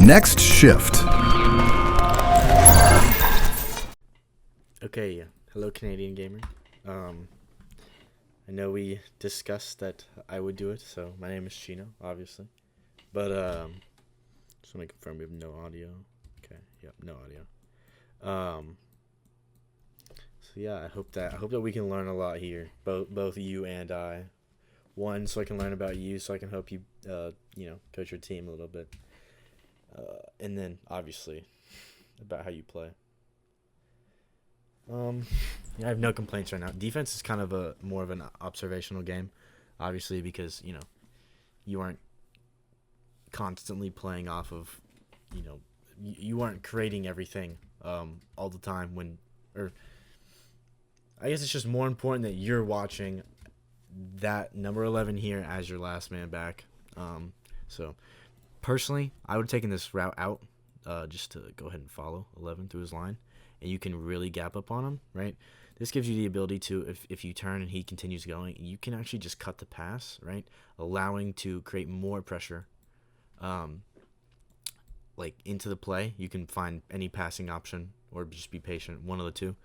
Next shift. Okay, hello Canadian Gamer. I know we discussed that I would do it, so my name is Chino, obviously. But just want to confirm we have no audio. Okay, yep, no audio. So yeah, I hope that we can learn a lot here, both you and I. One, so I can learn about you, so I can help you, coach your team a little bit. And then obviously about how you play. Yeah, I have no complaints right now. Defense is kind of a more of an observational game, obviously, because you aren't constantly playing off of, you aren't creating everything all the time or I guess it's just more important that you're watching that number 11 here as your last man back. So personally, I would have taken this route out just to go ahead and follow 11 through his line, and you can really gap up on him, right? This gives you the ability to, if you turn and he continues going, you can actually just cut the pass, right? Allowing to create more pressure like into the play. You can find any passing option or just be patient, one of the two.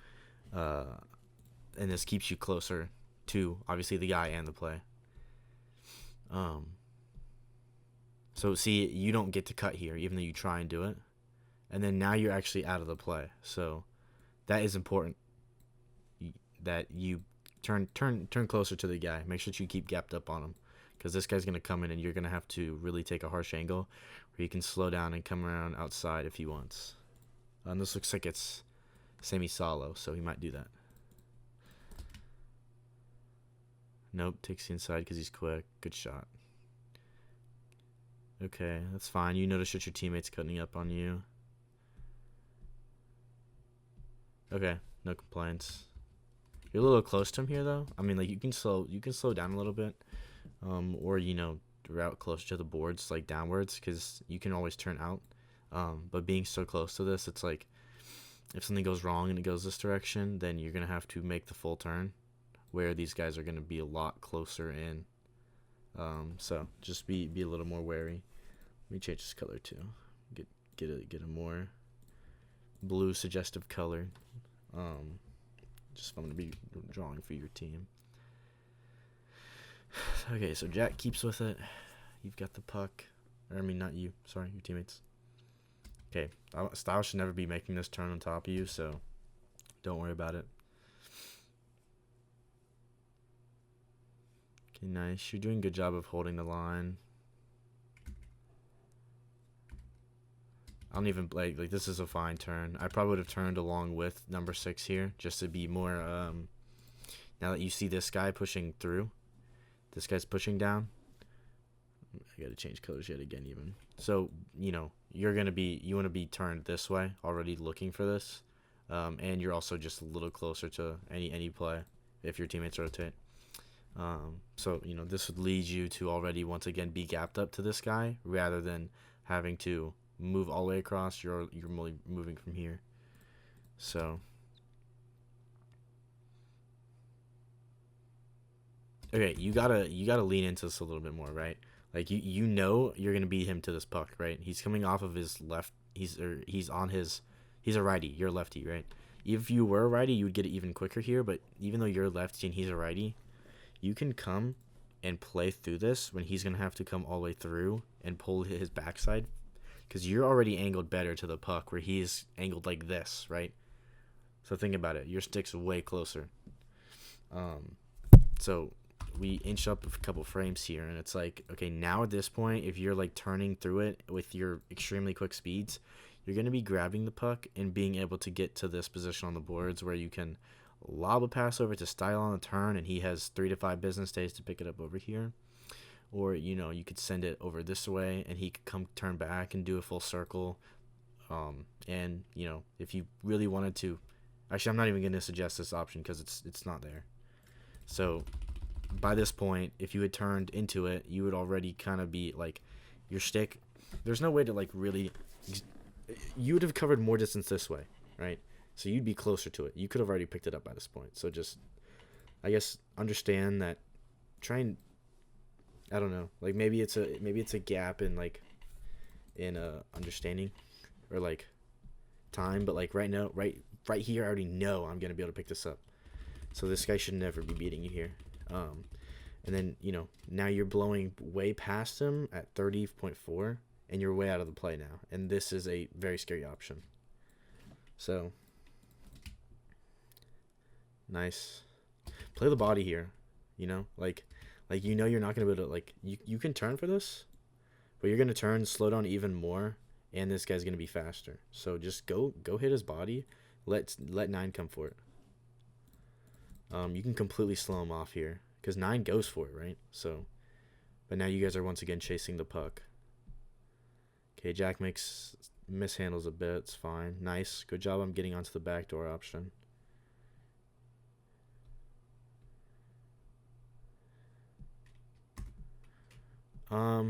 And this keeps you closer to, obviously, the guy and the play. So, see, you don't get to cut here, even though you try and do it. And then now you're actually out of the play. So that is important, that you turn closer to the guy. Make sure that you keep gapped up on him, because this guy's going to come in and you're going to have to really take a harsh angle where he can slow down and come around outside if he wants. And this looks like it's semi-solo, so he might do that. Nope, takes the inside because he's quick. Good shot. Okay, that's fine. You notice that your teammate's cutting up on you. Okay, no complaints. You're a little close to him here, though. I mean, like, you can slow down a little bit, or route closer to the boards, like downwards, because you can always turn out. But being so close to this, it's like if something goes wrong and it goes this direction, then you're gonna have to make the full turn, where these guys are gonna be a lot closer in. So just be a little more wary. Let me change this color too. Get a more blue suggestive color. Just I'm gonna be drawing for your team. Okay, so Jack keeps with it. You've got the puck. Or, I mean, not you. Sorry, your teammates. Okay, Style should never be making this turn on top of you, so don't worry about it. Okay, nice. You're doing a good job of holding the line. I don't even like this is a fine turn. I probably would have turned along with number 6 here just to be more now that you see this guy pushing through. This guy's pushing down. I got to change colors yet again even. So, you want to be turned this way, already looking for this. And you're also just a little closer to any play if your teammates rotate. So, this would lead you to already once again be gapped up to this guy rather than having to move all the way across. You're moving from here. So okay, you gotta lean into this a little bit more, right? Like you're gonna beat him to this puck, right? He's coming off of his left. He's a righty. You're a lefty, right? If you were a righty, you would get it even quicker here. But even though you're a lefty and he's a righty, you can come and play through this when he's gonna have to come all the way through and pull his backside, because you're already angled better to the puck where he's angled like this, right? So think about it. Your stick's way closer. So we inch up a couple frames here, and it's like, okay, now at this point, if you're like turning through it with your extremely quick speeds, you're going to be grabbing the puck and being able to get to this position on the boards where you can lob a pass over to Style on the turn, and he has 3 to 5 business days to pick it up over here. Or, you could send it over this way, and he could come turn back and do a full circle. And, if you really wanted to... Actually, I'm not even going to suggest this option because it's not there. So, by this point, if you had turned into it, you would already kind of be, like, your stick... There's no way to, like, really... You would have covered more distance this way, right? So you'd be closer to it. You could have already picked it up by this point. So just, I guess, understand that. Try and... I don't know. Like maybe it's a gap in like in understanding or like time, but like right now, right here, I already know I'm gonna be able to pick this up. So this guy should never be beating you here. And then now you're blowing way past him at 30.4, and you're way out of the play now. And this is a very scary option. So nice. Play the body here. Like you're not gonna be able to like you can turn for this, but you're gonna turn, slow down even more, and this guy's gonna be faster. So just go hit his body. Let 9 come for it. You can completely slow him off here because 9 goes for it, right? So, but now you guys are once again chasing the puck. Okay, Jack mishandles a bit. It's fine. Nice. Good job on getting onto the backdoor option. I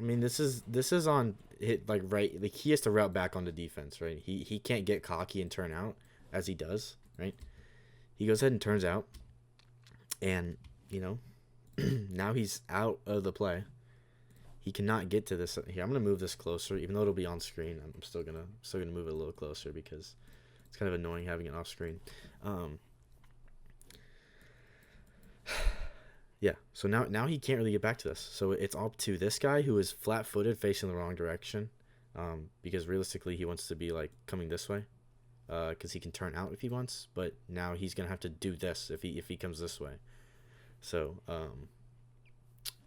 mean, this is on hit like right. Like he has to route back onto defense, right? He can't get cocky and turn out as he does, right? He goes ahead and turns out, and now he's out of the play. He cannot get to this here. I'm gonna move this closer, even though it'll be on screen. I'm still gonna move it a little closer because it's kind of annoying having it off screen. Yeah, so now he can't really get back to this. So it's up to this guy who is flat-footed facing the wrong direction, because realistically he wants to be like coming this way, because he can turn out if he wants. But now he's gonna have to do this if he comes this way. So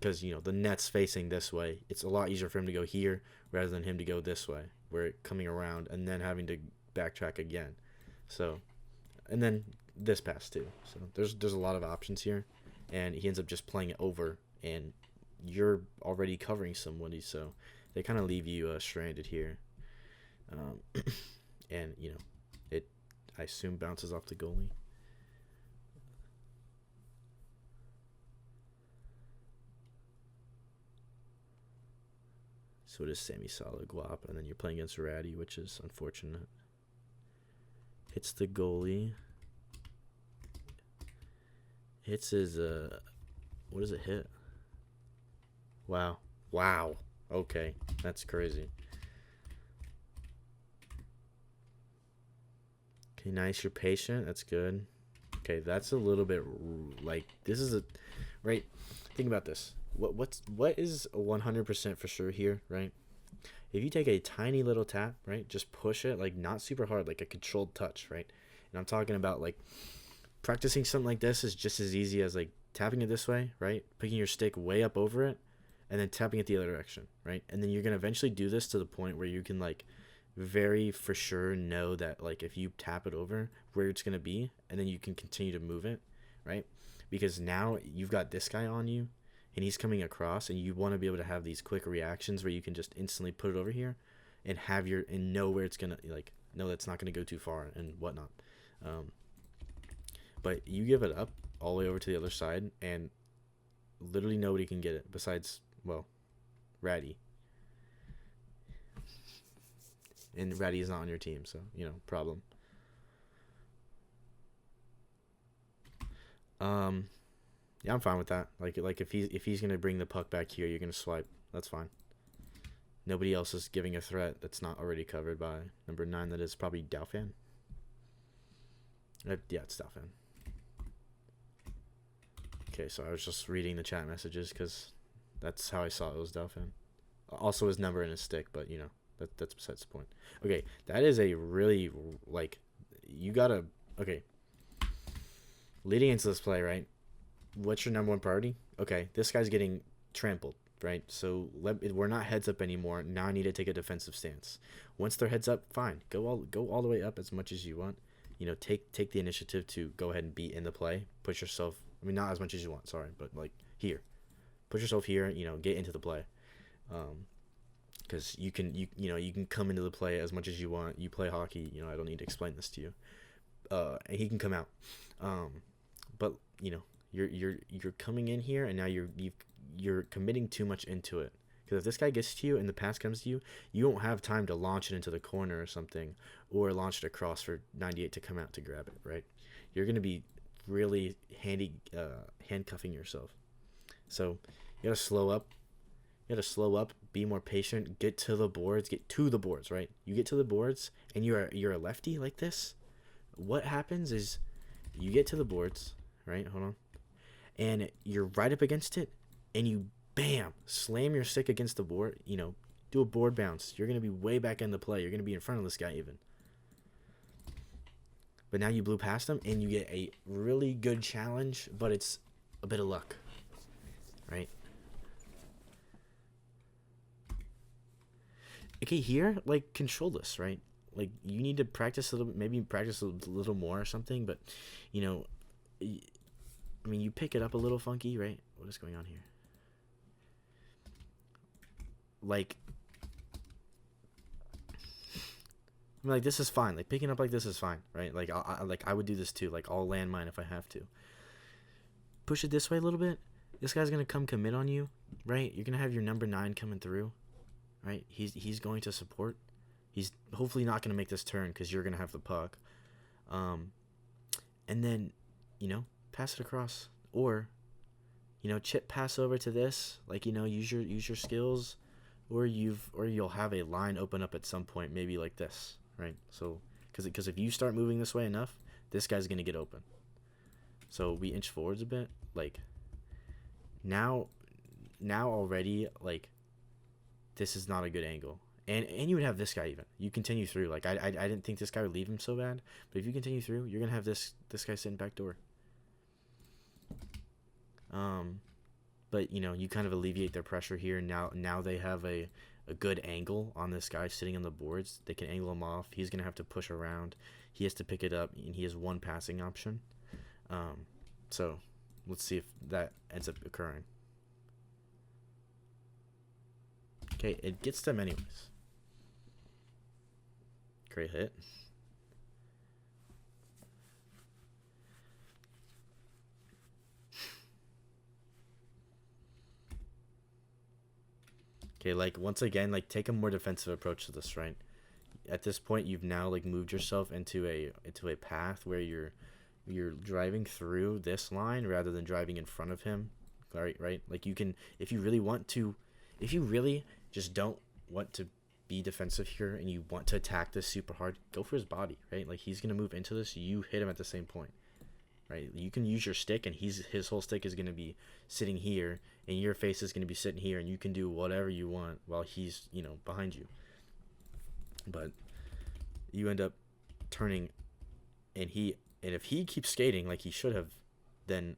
because the net's facing this way, it's a lot easier for him to go here rather than him to go this way, where it coming around and then having to backtrack again. So, and then this pass too. So there's a lot of options here. And he ends up just playing it over, and you're already covering somebody, so they kind of leave you stranded here. And it, I assume, bounces off the goalie. So it is semi-solid guap, and then you're playing against Ratty, which is unfortunate. Hits the goalie. Hits his, what does it hit? Wow. Okay, that's crazy. Okay, nice, you're patient. That's good. Okay, that's a little bit, like, this is right, think about this. What is 100% for sure here, right? If you take a tiny little tap, right, just push it, like, not super hard, like a controlled touch, right? And I'm talking about, like, practicing something like this is just as easy as like tapping it this way, right? Picking your stick way up over it and then tapping it the other direction, right? And then you're going to eventually do this to the point where you can like very for sure know that like if you tap it over where it's going to be, and then you can continue to move it, right? Because now you've got this guy on you and he's coming across, and you want to be able to have these quick reactions where you can just instantly put it over here and know where it's going to like know that's not going to go too far and whatnot. But you give it up all the way over to the other side, and literally nobody can get it besides, well, Ratty. And Ratty is not on your team, so, problem. Yeah, I'm fine with that. Like if he's going to bring the puck back here, you're going to swipe. That's fine. Nobody else is giving a threat that's not already covered by number 9. That is probably Dauphin. Yeah, it's Dauphin. Okay, so I was just reading the chat messages because that's how I saw it was Dauphin. Also his number and his stick, but that's besides the point. Okay, that is a really like you gotta okay. Leading into this play, right? What's your number one priority? Okay, this guy's getting trampled, right? So we're not heads up anymore. Now I need to take a defensive stance. Once they're heads up, fine. Go all the way up as much as you want. Take the initiative to go ahead and be in the play. Push yourself. I mean, not as much as you want, sorry, but like here, push yourself here. Get into the play, because you can come into the play as much as you want. You play hockey. I don't need to explain this to you. And he can come out, but you're coming in here, and now you're committing too much into it, Because if this guy gets to you and the pass comes to you, you won't have time to launch it into the corner or something, or launch it across for 98 to come out to grab it, right? You're going to be really handcuffing yourself. So you got to slow up. You got to slow up, be more patient, get to the boards, right? You get to the boards and you're a lefty like this. What happens is you get to the boards, right? Hold on. And you're right up against it, and you bam, slam your stick against the board, do a board bounce. You're going to be way back in the play. You're going to be in front of this guy even. But now you blew past him, and you get a really good challenge, but it's a bit of luck, right? Okay, here, like, control this, right? Like, you need to practice a little bit, maybe practice a little more or something, but, I mean, you pick it up a little funky, right? What is going on here? Like, I mean, like, this is fine. Like, picking up like this is fine, right? Like, I would do this too. Like, I'll land mine if I have to. Push it this way a little bit. This guy's gonna come commit on you, right? You're gonna have your number 9 coming through, right? He's going to support. He's hopefully not gonna make this turn because you're gonna have the puck. And then, pass it across, or chip pass over to this, like, use your skills, or you'll have a line open up at some point, maybe like this, right? So because if you start moving this way enough, this guy's gonna get open. So we inch forwards a bit, like now already, like, this is not a good angle. And you would have this guy even. You continue through. Like, I didn't think this guy would leave him so bad. But if you continue through, you're going to have this guy sitting back door. But, you kind of alleviate their pressure here. Now they have a good angle on this guy sitting on the boards. They can angle him off. He's going to have to push around. He has to pick it up, and he has one passing option. So let's see if that ends up occurring. Okay, it gets them anyways. Great hit. Okay, like, once again, like, take a more defensive approach to this, right? At this point, you've now, like, moved yourself into a path where you're driving through this line rather than driving in front of him, right? Like, you can, if you really just don't want to be defensive here and you want to attack this super hard, go for his body, right? Like, he's gonna move into this, you hit him at the same point, right? You can use your stick, and his whole stick is gonna be sitting here, and your face is gonna be sitting here, and you can do whatever you want while he's behind you. But you end up turning, and if he keeps skating like he should have, then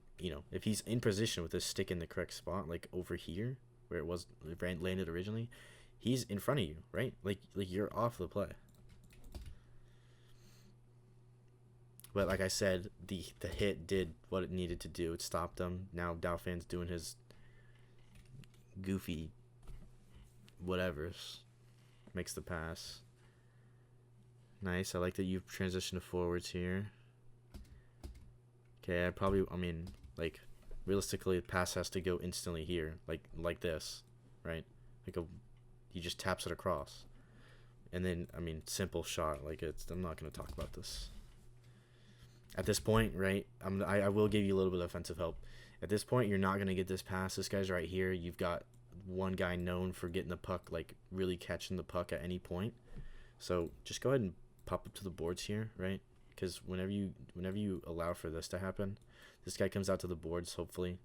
if he's in position with his stick in the correct spot, like over here where it landed originally, he's in front of you, right? Like you're off the play. But like I said, the hit did what it needed to do. It stopped him. Now Dauphin's doing his goofy whatevers. Makes the pass. Nice. I like that you've transitioned to forwards here. Okay, like, realistically, the pass has to go instantly here, like this, right? He just taps it across, and then simple shot. Like, I'm not gonna talk about this at this point, right? I will give you a little bit of offensive help. At this point, you're not gonna get this pass. This guy's right here. You've got one guy known for getting the puck, like really catching the puck at any point. So just go ahead and pop up to the boards here, right? Because whenever you allow for this to happen, this guy comes out to the boards, hopefully.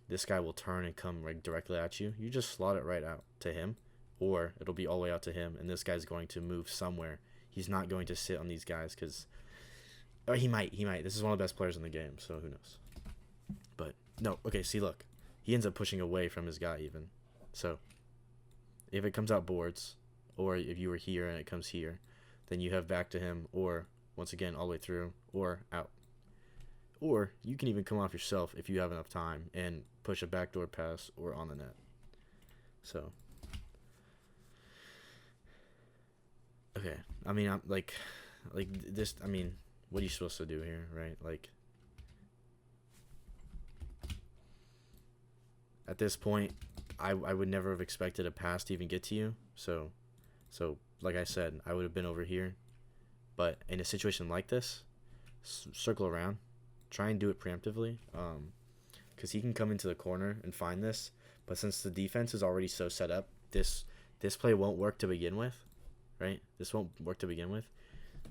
This guy will turn and come right directly at you. You just slot it right out to him, or it'll be all the way out to him, and this guy's going to move somewhere. He's not going to sit on these guys because... Or he might. This is one of the best players in the game, so who knows. But, no. Okay, see, look. He ends up pushing away from his guy even. So, if it comes out boards, or if you were here and it comes here, then you have back to him, or, once again, all the way through, or out. Or you can even come off yourself if you have enough time and push a backdoor pass or on the net. So, okay. I'm like this. What are you supposed to do here, right? Like, at this point, I would never have expected a pass to even get to you. So like I said, I would have been over here. But in a situation like this, circle around, try and do it preemptively. Because he can come into the corner and find this. But since the defense is already so set up, this play won't work to begin with, right? This won't work to begin with.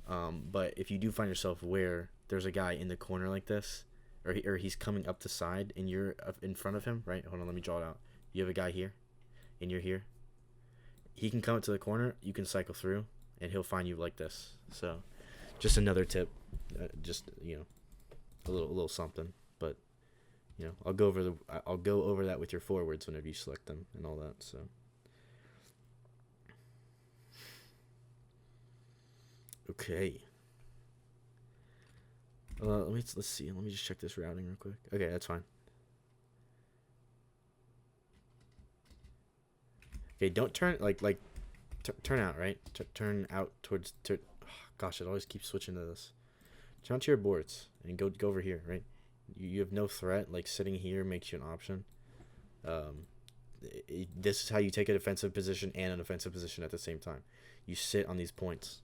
But if you do find yourself where there's a guy in the corner like this, or he's coming up the side and you're in front of him, right? Hold on, let me draw it out. You have a guy here, and you're here. He can come up to the corner. You can cycle through, and he'll find you like this. So, just another tip. Just a little something. But I'll go over that with your forwards whenever you select them and all that. So. Okay. Let's see. Let me just check this routing real quick. Okay, that's fine. Okay, don't turn turn out, right? Turn out towards. Gosh, it always keeps switching to this. Turn to your boards and go over here, right? You have no threat. Like sitting here makes you an option. This is how you take a defensive position and an offensive position at the same time. You sit on these points.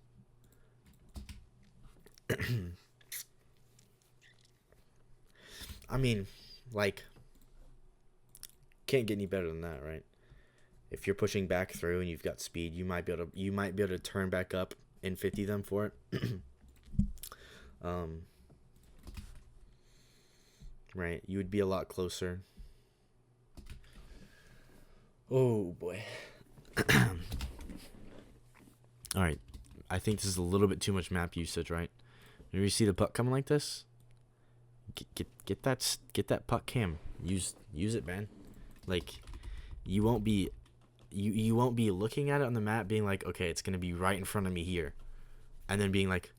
I mean, like, can't get any better than that, right? If you're pushing back through and you've got speed, you might be able to turn back up and 50 them for it. Right, you would be a lot closer. Oh boy. All right, I think this is a little bit too much map usage, right? When you see the puck coming like this, get that puck cam. Use it, man. Like, you won't be looking at it on the map being like, okay, it's gonna be right in front of me here, and then being like,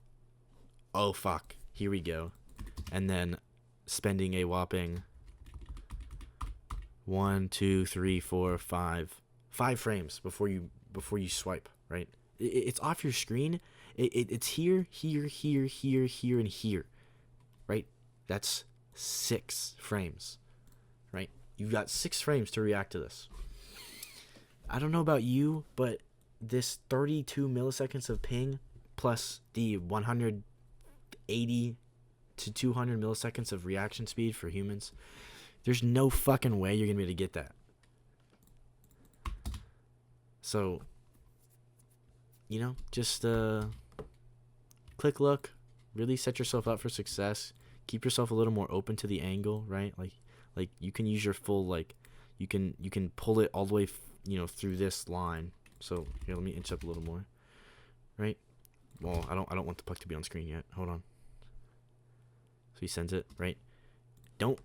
oh fuck, here we go, and then spending a whopping 1, 2, 3, 4, 5 frames before you swipe, right? It's off your screen. It's here, and here, right? That's 6 frames, right? You've got 6 frames to react to this. I don't know about you, but this 32 milliseconds of ping plus the 180 to 200 milliseconds of reaction speed for humans, there's no fucking way you're going to be able to get that. So, just click look, really set yourself up for success. Keep yourself a little more open to the angle, right? Like you can use your full, you can pull it all the way through this line. So here, let me inch up a little more, right? Well, I don't want the puck to be on screen yet. Hold on. So he sends it, right? Don't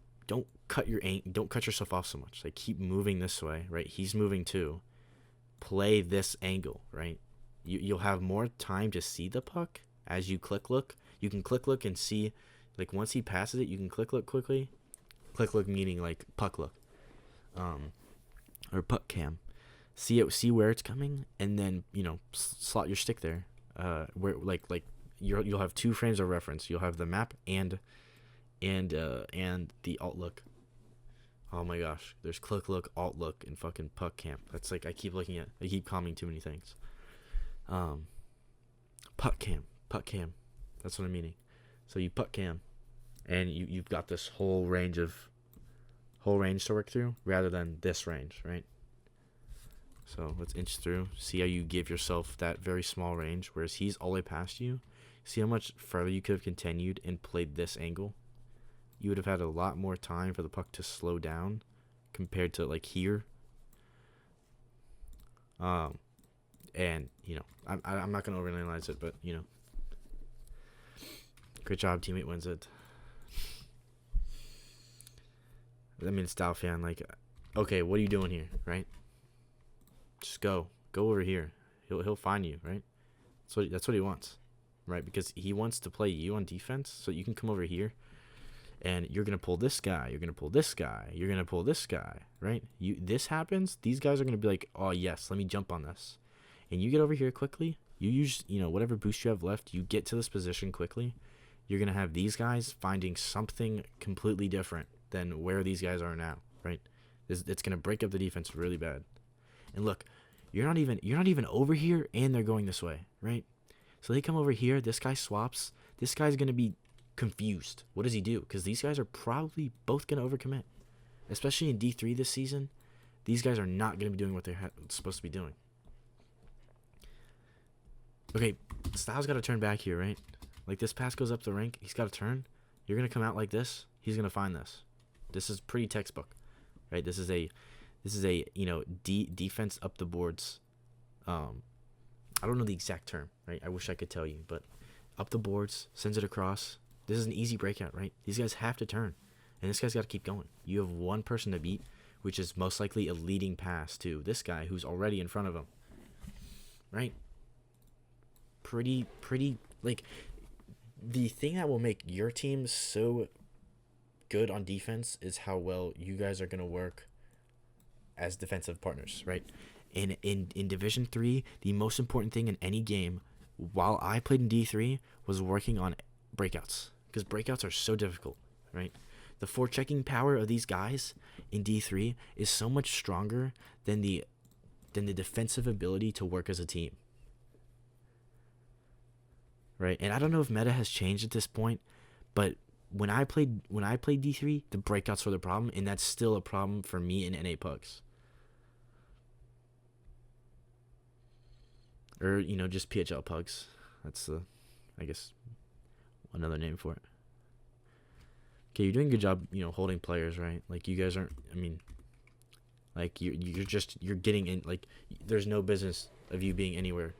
cut yourself off so much. Like, keep moving this way, right? He's moving too. Play this angle, right? You'll have more time to see the puck as you click look. You can click look and see, like, once he passes it, you can click look quickly. Click look meaning like puck look, or puck cam. See where it's coming, and then slot your stick there. Where you'll have 2 frames of reference. You'll have the map and the alt look. Oh my gosh, there's click look, alt look, and fucking puck cam. That's like I keep calming too many things. Puck cam. That's what I'm meaning. So you puck cam, and you've got this whole range to work through rather than this range, right? So let's inch through. See how you give yourself that very small range, whereas he's all the way past you. See how much further you could have continued and played this angle. You would have had a lot more time for the puck to slow down compared to like here. And I'm not gonna overanalyze it, but great job, teammate wins it. I mean, style fan, like, okay, what are you doing here, right? Just go over here. He'll find you, right? That's what he wants, right? Because he wants to play you on defense, so you can come over here, and you're gonna pull this guy. You're gonna pull this guy. You're gonna pull this guy, right? This happens. These guys are gonna be like, oh yes, let me jump on this, and you get over here quickly. You use whatever boost you have left. You get to this position quickly. You're gonna have these guys finding something completely different than where these guys are now, right? It's gonna break up the defense really bad. And look, you're not even over here, and they're going this way, right? So they come over here. This guy swaps. This guy's gonna be confused. What does he do? Because these guys are probably both gonna overcommit, especially in D3 this season. These guys are not gonna be doing what they're supposed to be doing. Okay, Styles got to turn back here, right? Like this pass goes up the rank. He's got to turn. You're gonna come out like this. He's gonna find this. This is pretty textbook, right? This is a defense up the boards. I don't know the exact term, right? I wish I could tell you, but up the boards, sends it across. This is an easy breakout, right? These guys have to turn, and this guy's got to keep going. You have one person to beat, which is most likely a leading pass to this guy who's already in front of him, right? Pretty like the thing that will make your team so good on defense is how well you guys are gonna work as defensive partners, right? In Division 3, the most important thing in any game, while I played in D3, was working on breakouts, because breakouts are so difficult, right? The forechecking power of these guys in D3 is so much stronger than the defensive ability to work as a team, right? And I don't know if meta has changed at this point, but when I played D3, the breakouts were the problem, and that's still a problem for me in NA pugs. Or, just PHL pugs. That's I guess, another name for it. Okay, you're doing a good job, holding players, right? Like, you guys aren't, like, you're getting in, like, there's no business of you being anywhere.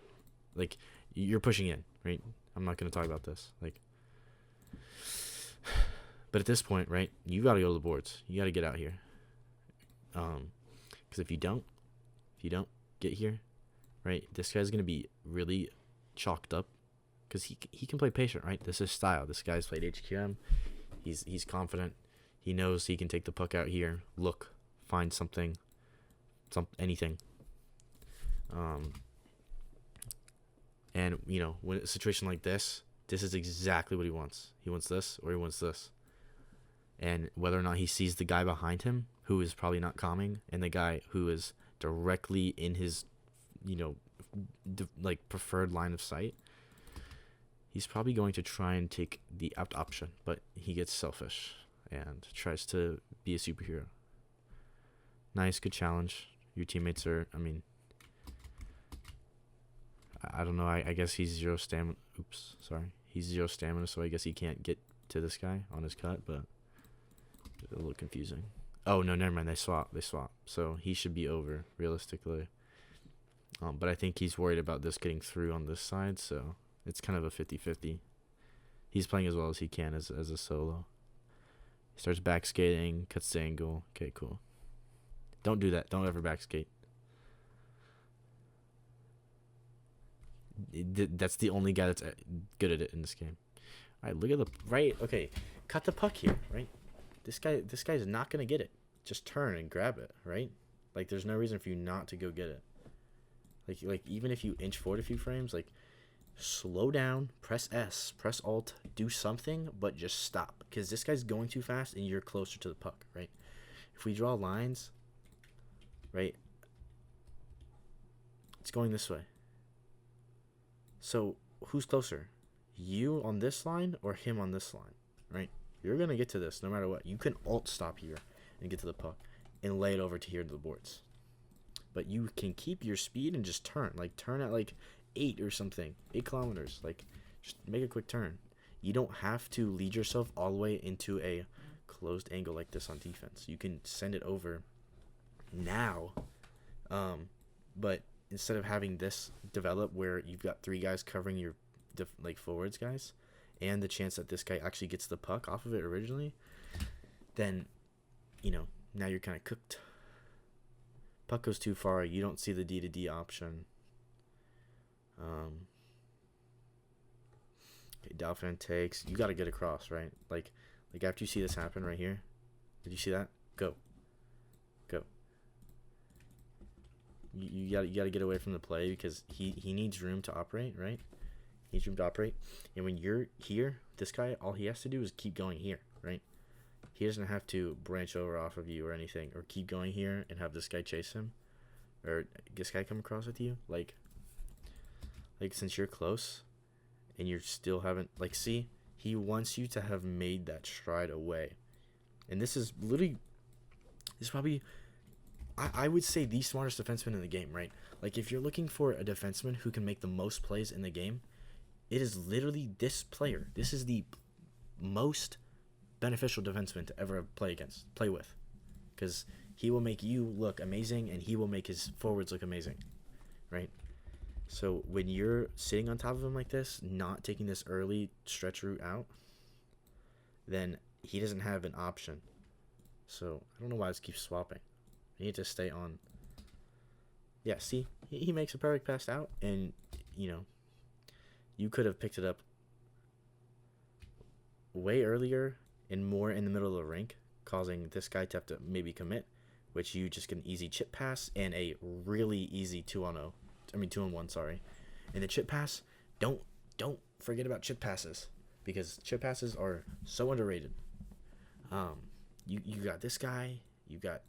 Like, you're pushing in, right? I'm not going to talk about this. Like, but at this point, right, you got to go to the boards. You got to get out here. Because if you don't get here, right, this guy's going to be really chalked up, because he can play patient, right? This is style. This guy's played HQM. He's confident. He knows he can take the puck out here, look, find something, anything. And, when a situation like this is exactly what he wants. He wants this, or he wants this. And whether or not he sees the guy behind him, who is probably not calming, and the guy who is directly in his, preferred line of sight, he's probably going to try and take the out option, but he gets selfish and tries to be a superhero. Nice, good challenge. Your teammates are, I don't know. I guess he's zero stamina. Oops, sorry. He's zero stamina, so I guess he can't get to this guy on his cut, but it's a little confusing. Oh, no, never mind. They swap. So he should be over, realistically. But I think he's worried about this getting through on this side, so it's kind of a 50-50. He's playing as well as he can as a solo. He starts back skating, cuts the angle. Okay, cool. Don't do that. Don't ever back skate. That's the only guy that's good at it in this game. All right, look at the right. Okay, cut the puck here, right? This guy's not gonna get it. Just turn and grab it, right? Like, there's no reason for you not to go get it. Like even if you inch forward a few frames, like, slow down, press S, press Alt, do something, but just stop, because this guy's going too fast and you're closer to the puck, right? If we draw lines, right, it's going this way. So who's closer? You on this line or him on this line, right? You're going to get to this no matter what. You can Alt stop here and get to the puck and lay it over to here to the boards. But you can keep your speed and just turn. Like, turn at, 8 or something. 8 kilometers. Like, just make a quick turn. You don't have to lead yourself all the way into a closed angle like this on defense. You can send it over now. But instead of having this develop where you've got 3 guys covering your forwards guys, and the chance that this guy actually gets the puck off of it originally, then, now you're kind of cooked. Puck goes too far. You don't see the D to D option. Okay, Dolphin takes. You got to get across, right? Like after you see this happen right here. Did you see that? Go. You gotta get away from the play, because he needs room to operate, right? He needs room to operate. And when you're here, this guy, all he has to do is keep going here, right? he doesn't have to branch over off of you or anything, or keep going here and have this guy chase him, or this guy come across with you. Like since you're close and you still haven't, like, see, he wants you to have made that stride away. And this is literally, this is probably, I would say, the smartest defenseman in the game, right? Like, if you're looking for a defenseman who can make the most plays in the game, it is literally this player. This is the most beneficial defenseman to ever play with. Because he will make you look amazing, and he will make his forwards look amazing, right? So when you're sitting on top of him like this, not taking this early stretch route out, then he doesn't have an option. So I don't know why this keeps swapping. I need to stay on. Yeah, see, he makes a perfect pass out, and you could have picked it up way earlier and more in the middle of the rink, causing this guy to have to maybe commit, which you just get an easy chip pass and a really easy 2-on-1, sorry. And the chip pass, don't forget about chip passes, because chip passes are so underrated. You got this guy, you got,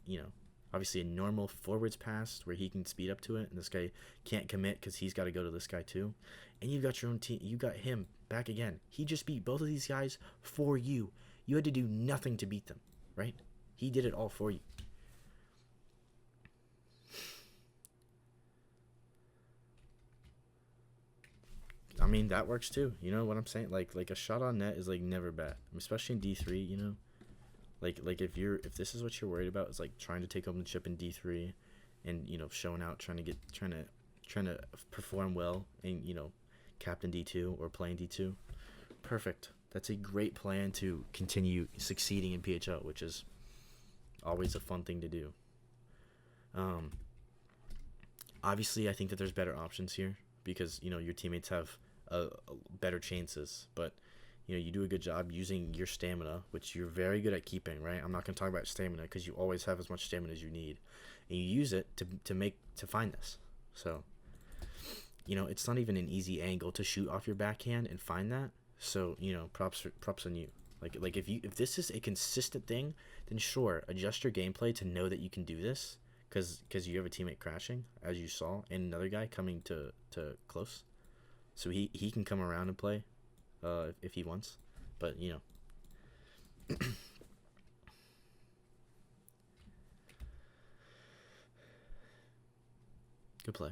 obviously a normal forwards pass where he can speed up to it, and this guy can't commit because he's got to go to this guy too. And you've got your own team, you got him back again. He just beat both of these guys for you. You had to do nothing to beat them, right? He did it all for you. I mean, that works too. You know what I'm saying? Like a shot on net is like never bad, especially in D3. Like if this is what you're worried about, is like trying to take home the chip in D3, and showing out, trying to perform well, and captain D2 or playing D2. Perfect. That's a great plan to continue succeeding in PHL, which is always a fun thing to do. Obviously, I think that there's better options here, because your teammates have better chances, but you do a good job using your stamina, which you're very good at keeping, right? I'm not going to talk about stamina, because you always have as much stamina as you need, and you use it to find this. So it's not even an easy angle to shoot off your backhand and find that. So props on you. Like if this is a consistent thing, then sure, adjust your gameplay to know that you can do this, because you have a teammate crashing, as you saw, and another guy coming to close, so he can come around and play if he wants. But good play.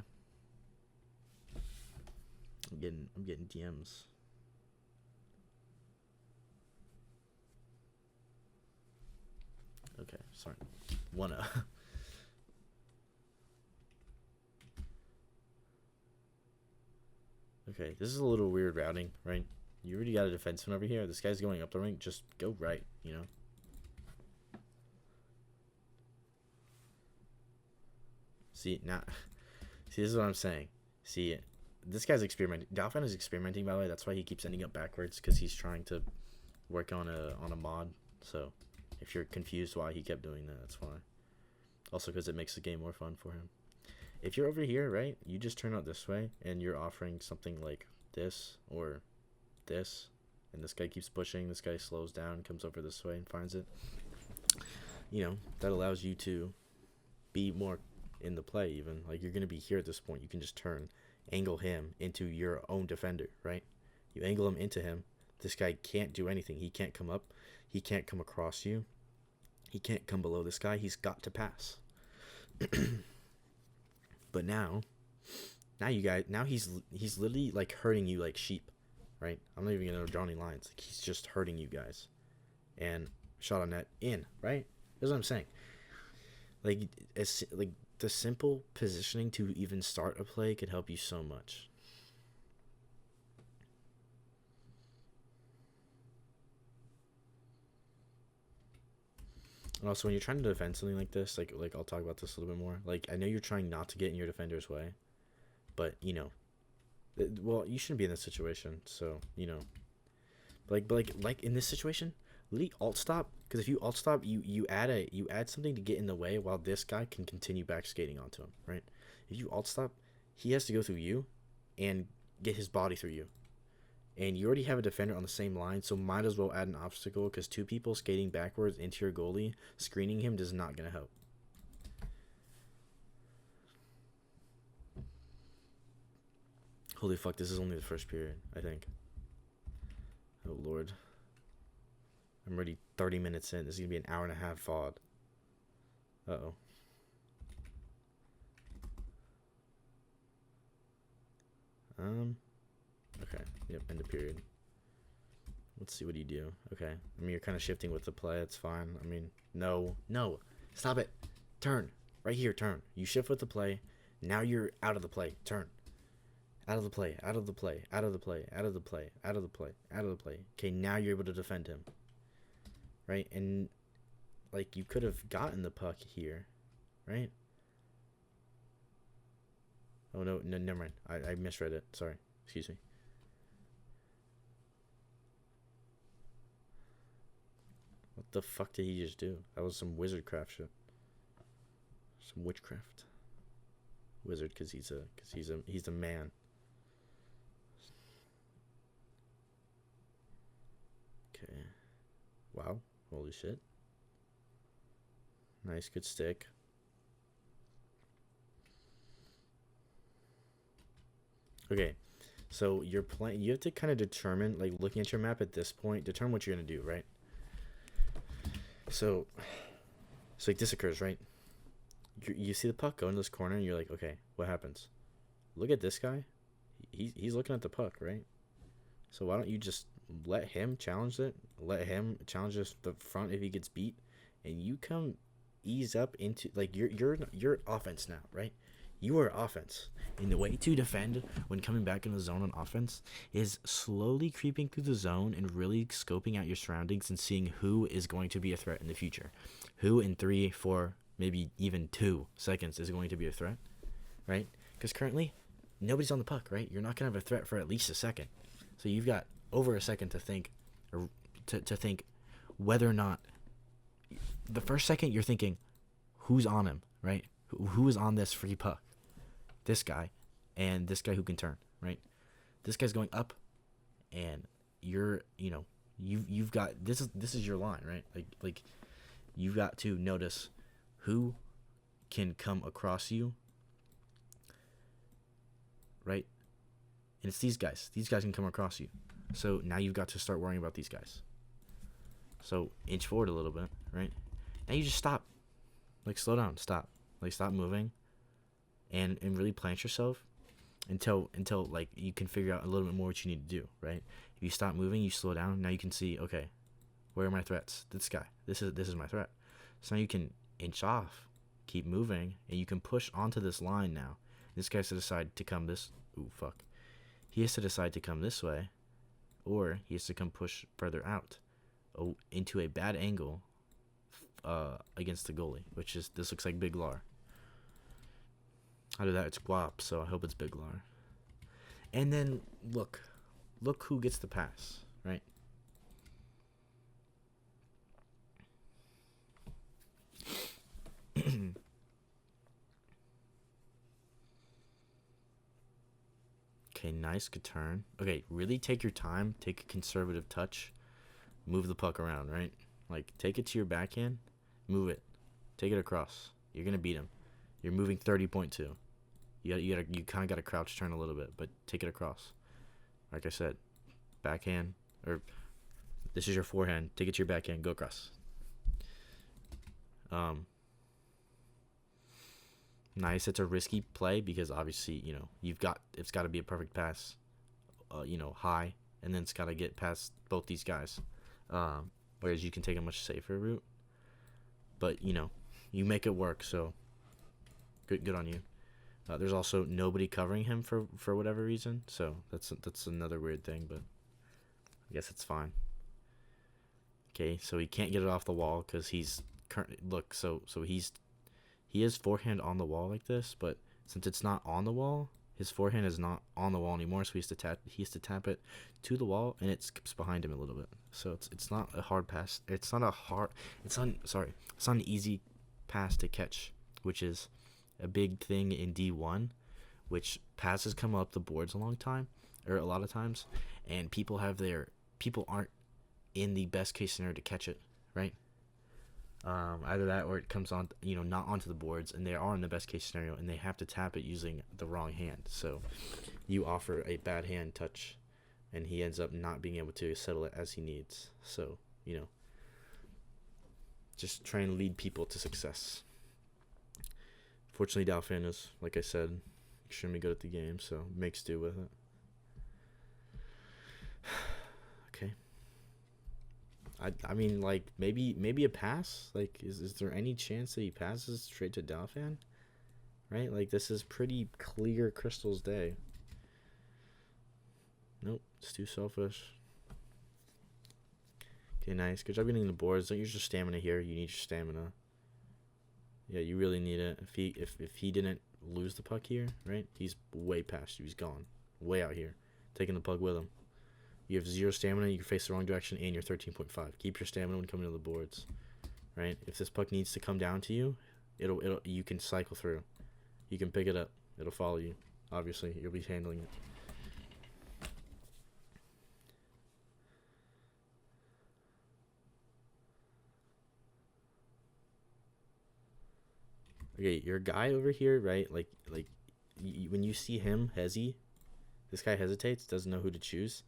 I'm getting DMs. Okay, sorry. Okay, this is a little weird routing, right? You already got a defenseman over here. This guy's going up the rink. Just go right, See, this is what I'm saying. See, this guy's experimenting. Dolphin is experimenting, by the way. That's why he keeps ending up backwards, because he's trying to work on a mod. So if you're confused why he kept doing that, that's why. Also, because it makes the game more fun for him. If you're over here, right, you just turn out this way, and you're offering something like this or this, and this guy keeps pushing. This guy slows down, comes over this way, and finds it. That allows you to be more in the play, even. Like, you're going to be here at this point. You can just angle him into your own defender, right? You angle him into him. This guy can't do anything. He can't come up. He can't come across you. He can't come below this guy. He's got to pass. But now he's literally like hurting you like sheep, right? I'm not even gonna draw any lines. Like, he's just hurting you guys. And shot on net in, right? That's what I'm saying. Like, the simple positioning to even start a play could help you so much. And also, when you're trying to defend something like this, like I'll talk about this a little bit more. Like, I know you're trying not to get in your defender's way, but well, you shouldn't be in this situation. So like in this situation, literally alt stop, because if you alt stop, you add something to get in the way while this guy can continue back skating onto him, right? If you alt stop, he has to go through you and get his body through you. and you already have a defender on the same line, so might as well add an obstacle, because 2 people skating backwards into your goalie, screening him does not gonna help. Holy fuck, this is only the first period, I think. Oh lord. I'm already 30 minutes in. This is gonna be an hour and a half VOD. Uh-oh. Okay. Yep, end of period. Let's see, what do you do? Okay. I mean, you're kind of shifting with the play. It's fine. I mean, no. Stop it. Turn. Right here, turn. You shift with the play. Now you're out of the play. Turn. Out of the play. Out of the play. Out of the play. Out of the play. Out of the play. Out of the play. Okay, now you're able to defend him. Right? And, like, you could have gotten the puck here. Right? Oh, no, never mind. I misread it. Sorry. Excuse me. What the fuck did he just do? That was some wizardcraft shit. Some witchcraft. Wizard, because he's a man. Okay. Wow. Holy shit. Nice, good stick. Okay, so you're playing. You have to kind of determine, like, looking at your map at this point, determine what you're gonna do, right? So like this occurs, right? You see the puck go into this corner, and you're like, okay, what happens? Look at this guy. He's looking at the puck, right? So why don't you just let him challenge it? Let him challenge the front if he gets beat, and you come ease up into, like, you're offense now, right? You are offense. And the way to defend when coming back in the zone on offense is slowly creeping through the zone and really scoping out your surroundings and seeing who is going to be a threat in the future. Who in 3, 4, maybe even 2 seconds is going to be a threat, right? Because currently, nobody's on the puck, right? You're not going to have a threat for at least a second. So you've got over a second to think, or to think whether or not, the first second you're thinking, who's on him, right? Who is on this free puck? This guy, and this guy who can turn, right? This guy's going up, and you've got, this is your line, right? Like you've got to notice who can come across you, right? And it's these guys. These guys can come across you. So now you've got to start worrying about these guys. So inch forward a little bit, right? Now you just stop. Like, slow down, stop. Like, stop moving. And really plant yourself until like you can figure out a little bit more what you need to do, right? If you stop moving, you slow down. Now you can see, okay, where are my threats? This guy. This is my threat. So now you can inch off, keep moving, and you can push onto this line now. This guy has to decide to come this. Ooh, fuck. He has to decide to come this way, or he has to come push further out, into a bad angle, against the goalie, which is, this looks like Big Lar. Out of that, it's Guap, so I hope it's Big Lar. And then look who gets the pass, right? Okay, nice, good turn. Okay, really take your time, take a conservative touch, move the puck around, right? Like, take it to your backhand, move it, take it across. You're gonna beat him. You're moving 30.2. You kind of got to crouch turn a little bit, but take it across. Like I said, backhand, or this is your forehand. Take it to your backhand. Go across. Nice. It's a risky play because obviously, it's got to be a perfect pass, high, and then it's got to get past both these guys. Whereas you can take a much safer route, but you make it work. So good on you. There's also nobody covering him for whatever reason, so that's another weird thing, but I guess it's fine. Okay, so he can't get it off the wall because he's he has forehand on the wall like this, but since it's not on the wall, his forehand is not on the wall anymore, so he has to tap it to the wall, and it skips behind him a little bit. So it's not a hard pass. It's not an easy pass to catch, which is a big thing in D1, which passes come up the boards a long time, or a lot of times, and people aren't in the best case scenario to catch it, right? Either that or it comes on, not onto the boards, and they are in the best case scenario, and they have to tap it using the wrong hand. So you offer a bad hand touch, and he ends up not being able to settle it as he needs. So, just try and lead people to success. Fortunately, Dauphin is, like I said, extremely good at the game, so makes do with it. Okay. I mean, like, maybe a pass? Like, is there any chance that he passes straight to Dauphin? Right? Like, this is pretty clear Crystal's day. Nope, it's too selfish. Okay, nice. Good job getting the boards. Don't use your stamina here. You need your stamina. Yeah, you really need it. If he didn't lose the puck here, right? He's way past you. He's gone. Way out here. Taking the puck with him. You have 0 stamina, you can face the wrong direction, and you're 13.5. Keep your stamina when coming to the boards. Right? If this puck needs to come down to you, you can cycle through. You can pick it up. It'll follow you. Obviously, you'll be handling it. Okay, your guy over here, right? Like when you see him, this guy hesitates, doesn't know who to choose,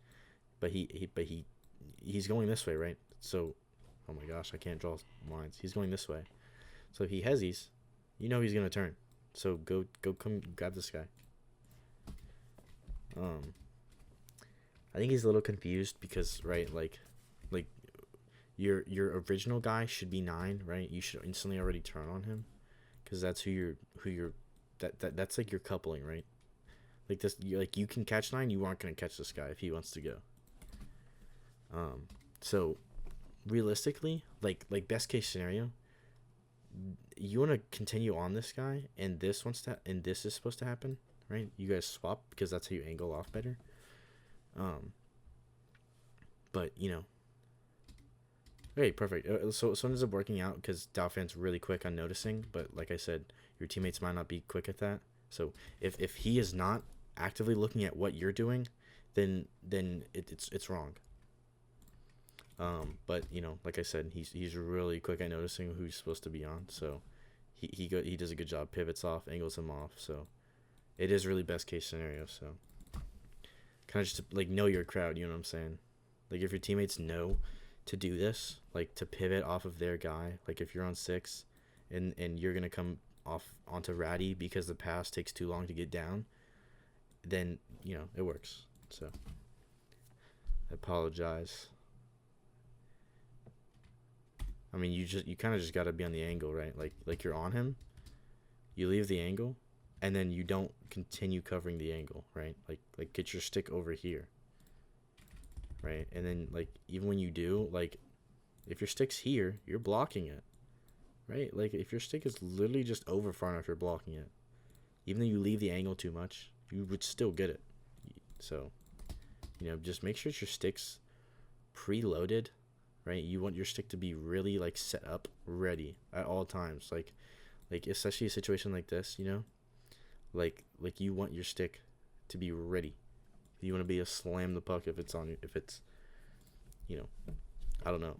but he's going this way, right? So, oh my gosh, I can't draw lines. He's going this way, so if he hesitates, he's gonna turn. So come grab this guy. I think he's a little confused because, right, like your original guy should be 9, right? You should instantly already turn on him. Because that's that's like your coupling, right? Like this, you can catch 9. You aren't gonna catch this guy if he wants to go. So realistically, like best case scenario, you want to continue on this guy, and this is supposed to happen, right? You guys swap because that's how you angle off better. But okay, perfect. So it ends up working out because Dauphin's really quick on noticing, but like I said, your teammates might not be quick at that. So if he is not actively looking at what you're doing, then it's wrong. But like I said, he's really quick at noticing who he's supposed to be on. So he does a good job, pivots off, angles him off. So it is really best case scenario. So kind of just like know your crowd. You know what I'm saying? Like if your teammates know to do this, like to pivot off of their guy, like if you're on 6 and you're gonna come off onto Ratty because the pass takes too long to get down, then it works. So I apologize. I mean, you kind of just got to be on the angle, right? Like you're on him, you leave the angle, and then you don't continue covering the angle, right? Like get your stick over here, right? And then like even when you do, like if your stick's here, you're blocking it, right? Like if your stick is literally just over far enough, you're blocking it. Even though you leave the angle too much, you would still get it. So just make sure your stick's preloaded, right? You want your stick to be really like set up, ready at all times. Like especially a situation like this, like you want your stick to be ready. You want to be able to slam the puck if it's I don't know.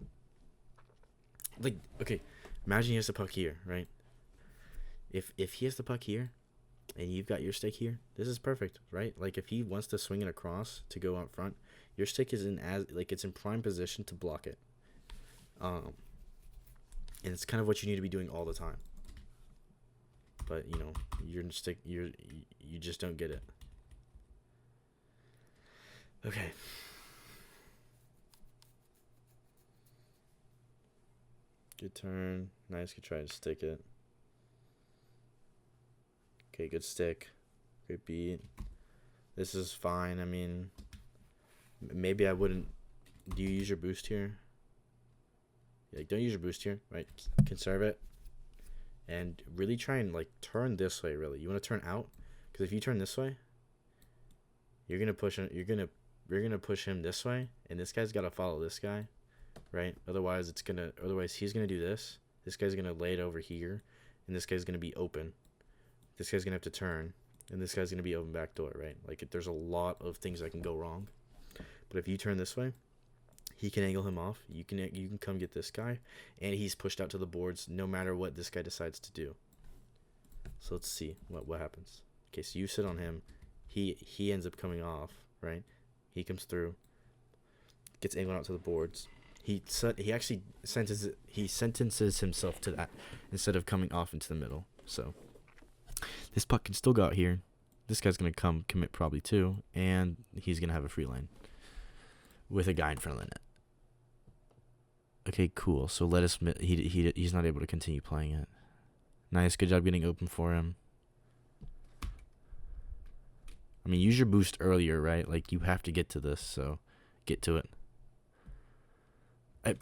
Like, okay, imagine he has the puck here, right? If he has the puck here, and you've got your stick here, this is perfect, right? Like if he wants to swing it across to go out front, your stick is it's in prime position to block it. And it's kind of what you need to be doing all the time. But you just don't get it. Okay. Good turn. Nice. Could try to stick it. Okay, good stick. Great beat. This is fine. I mean, maybe I wouldn't. Do you use your boost here? Like, don't use your boost here, right? Conserve it. And really try and, like, turn this way, really. You want to turn out? Because if you turn this way, you're going to push him. You're going to push him this way. And this guy's got to follow this guy, right? Otherwise, he's going to do this. This guy's going to lay it over here. And this guy's going to be open. This guy's going to have to turn. and this guy's going to be open back door, right? Like, there's a lot of things that can go wrong. But if you turn this way, he can angle him off. You can come get this guy, and he's pushed out to the boards no matter what this guy decides to do. So let's see what happens. Okay, so you sit on him. He ends up coming off, right? He comes through, gets angled out to the boards. He actually sentences himself to that instead of coming off into the middle. So this puck can still go out here. This guy's gonna come commit probably too, and he's gonna have a free lane with a guy in front of the net. Okay, cool. So he's not able to continue playing it. Nice, good job getting open for him. I mean, use your boost earlier, right? Like, you have to get to this, so get to it.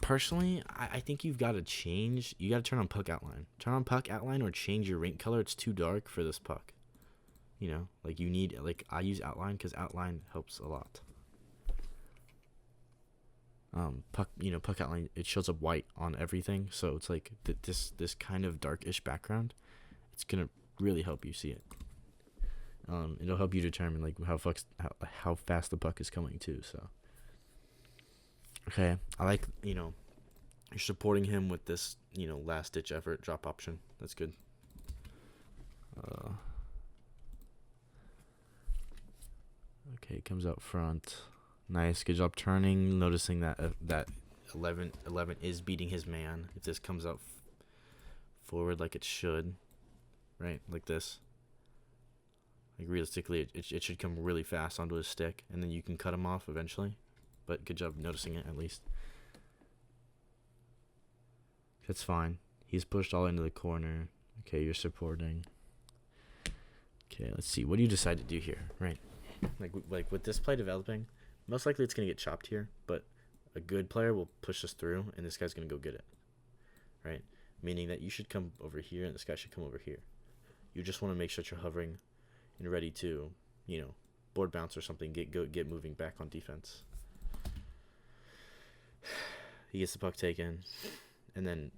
Personally, I think you've got to change. You got to turn on puck outline. Turn on puck outline or change your rink color. It's too dark for this puck. You know, like, you need, like, I use outline because outline helps a lot. Puck outline, it shows up white on everything, so it's like this kind of darkish background. It's gonna really help you see it. It'll help you determine like how fast the puck is coming too. So okay, I like you're supporting him with this last ditch effort drop option. That's good. Okay, comes out front. Nice, good job turning. Noticing that 11 is beating his man. If this comes out forward like it should, right, like this. Like realistically, it should come really fast onto his stick, and then you can cut him off eventually. But good job noticing it at least. That's fine. He's pushed all into the corner. Okay, you're supporting. Okay, let's see. What do you decide to do here, right? Like with this play developing. Most likely it's going to get chopped here, but a good player will push this through, and this guy's going to go get it, right? Meaning that you should come over here, and this guy should come over here. You just want to make sure that you're hovering and ready to, board bounce or something, get moving back on defense. He gets the puck taken, and then,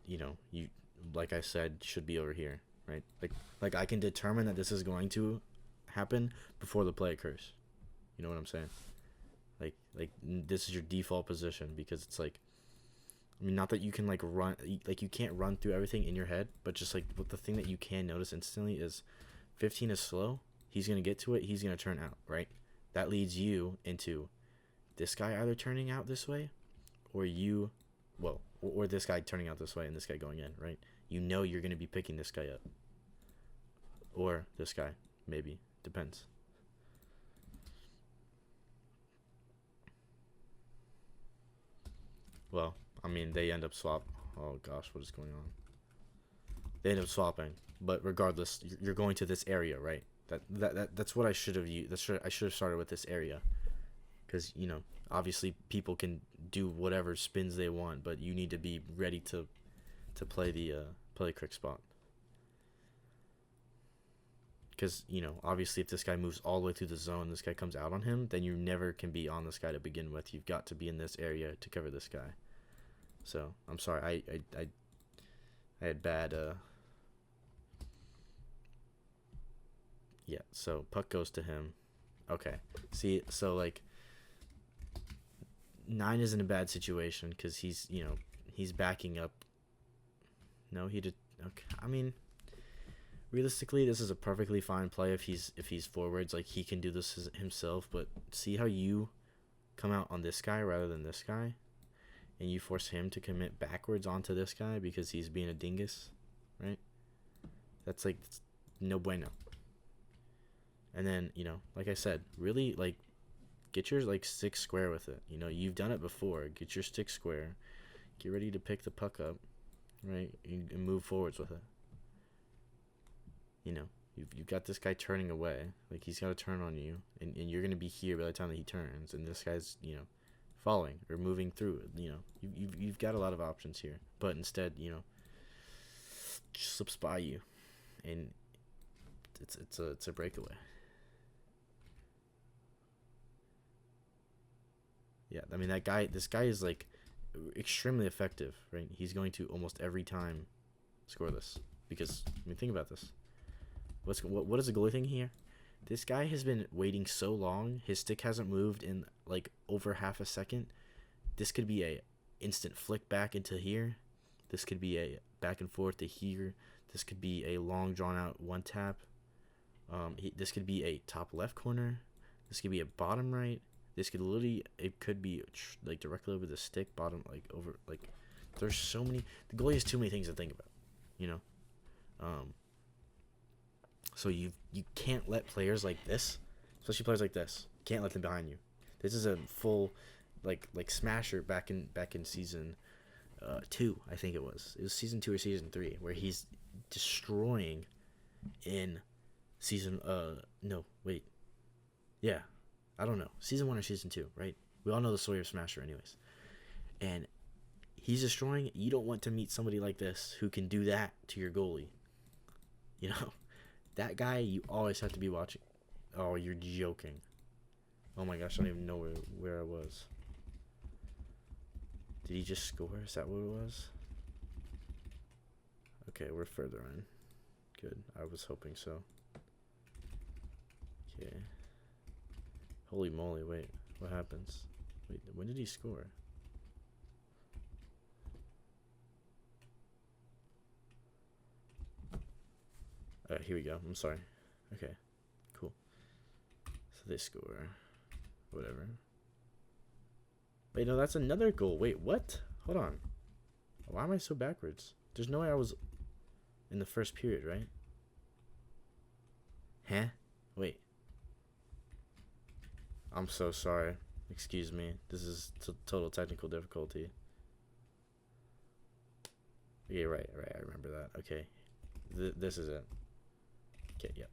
you, like I said, should be over here, right? Like I can determine that this is going to happen before the play occurs. You know what I'm saying? Like this is your default position, because it's like, I mean, not that you can like run, like you can't run through everything in your head, but just like the thing that you can notice instantly is 15 is slow. He's going to get to it. He's going to turn out, right? That leads you into this guy either turning out this way or or this guy turning out this way and this guy going in, right? You're going to be picking this guy up or this guy, maybe. Depends. Well, I mean, they end up Oh gosh, what is going on? They end up swapping, but regardless, you're going to this area, right? That's what I should have used. I should have started with this area, because obviously people can do whatever spins they want, but you need to be ready to play the quick spot. Because obviously, if this guy moves all the way through the zone, this guy comes out on him, then you never can be on this guy to begin with. You've got to be in this area to cover this guy. So I'm sorry, I had bad. Yeah. So puck goes to him. Okay. See, so like 9 is in a bad situation because he's he's backing up. No, he did. Okay. I mean, realistically, this is a perfectly fine play if he's forwards. Like, he can do this himself. But see how you come out on this guy rather than this guy, and you force him to commit backwards onto this guy because he's being a dingus, right? That's no bueno. And then like I said, really get your stick square with it. You've done it before. Get your stick square. Get ready to pick the puck up, right, and move forwards with it. You've got this guy turning away. Like, he's got to turn on you, and you're going to be here by the time that he turns, and this guy's, falling or moving through it. You've got a lot of options here, but instead, just slips by you, and it's a breakaway. Yeah, I mean, this guy is, extremely effective, right? He's going to almost every time score this, because, I mean, think about this. What is the goalie thing here? This guy has been waiting so long. His stick hasn't moved in like over half a second. This could be a instant flick back into here. This could be a back and forth to here. This could be a long drawn out one tap. This could be a top left corner. This could be a bottom right. This could literally, it could be like directly over the stick, bottom, like over, like, there's so many, the goalie has too many things to think about, you know? So you can't let players like this, especially players like this, can't let them behind you. This is a full, like smasher back in season 2, I think it was. It was season 2 or season 3, where he's destroying in season, no, wait. Yeah, I don't know. Season 1 or season 2, right? We all know the story of Smasher anyways. And he's destroying. You don't want to meet somebody like this who can do that to your goalie. You know? That guy, you always have to be watching. Oh, you're joking. Oh my gosh, I don't even know where I was. Did he just score? Is that what it was? Okay, we're further in. Good. I was hoping so. Okay. Holy moly, wait. What happens? Wait, when did he score? Here we go. I'm sorry. Okay. Cool. So they score. Whatever. Wait, no, that's another goal. Wait, what? Hold on. Why am I so backwards? There's no way I was in the first period, right? Huh? Wait. I'm so sorry. Excuse me. This is total technical difficulty. Okay, right. I remember that. Okay. This is it. Okay, yep.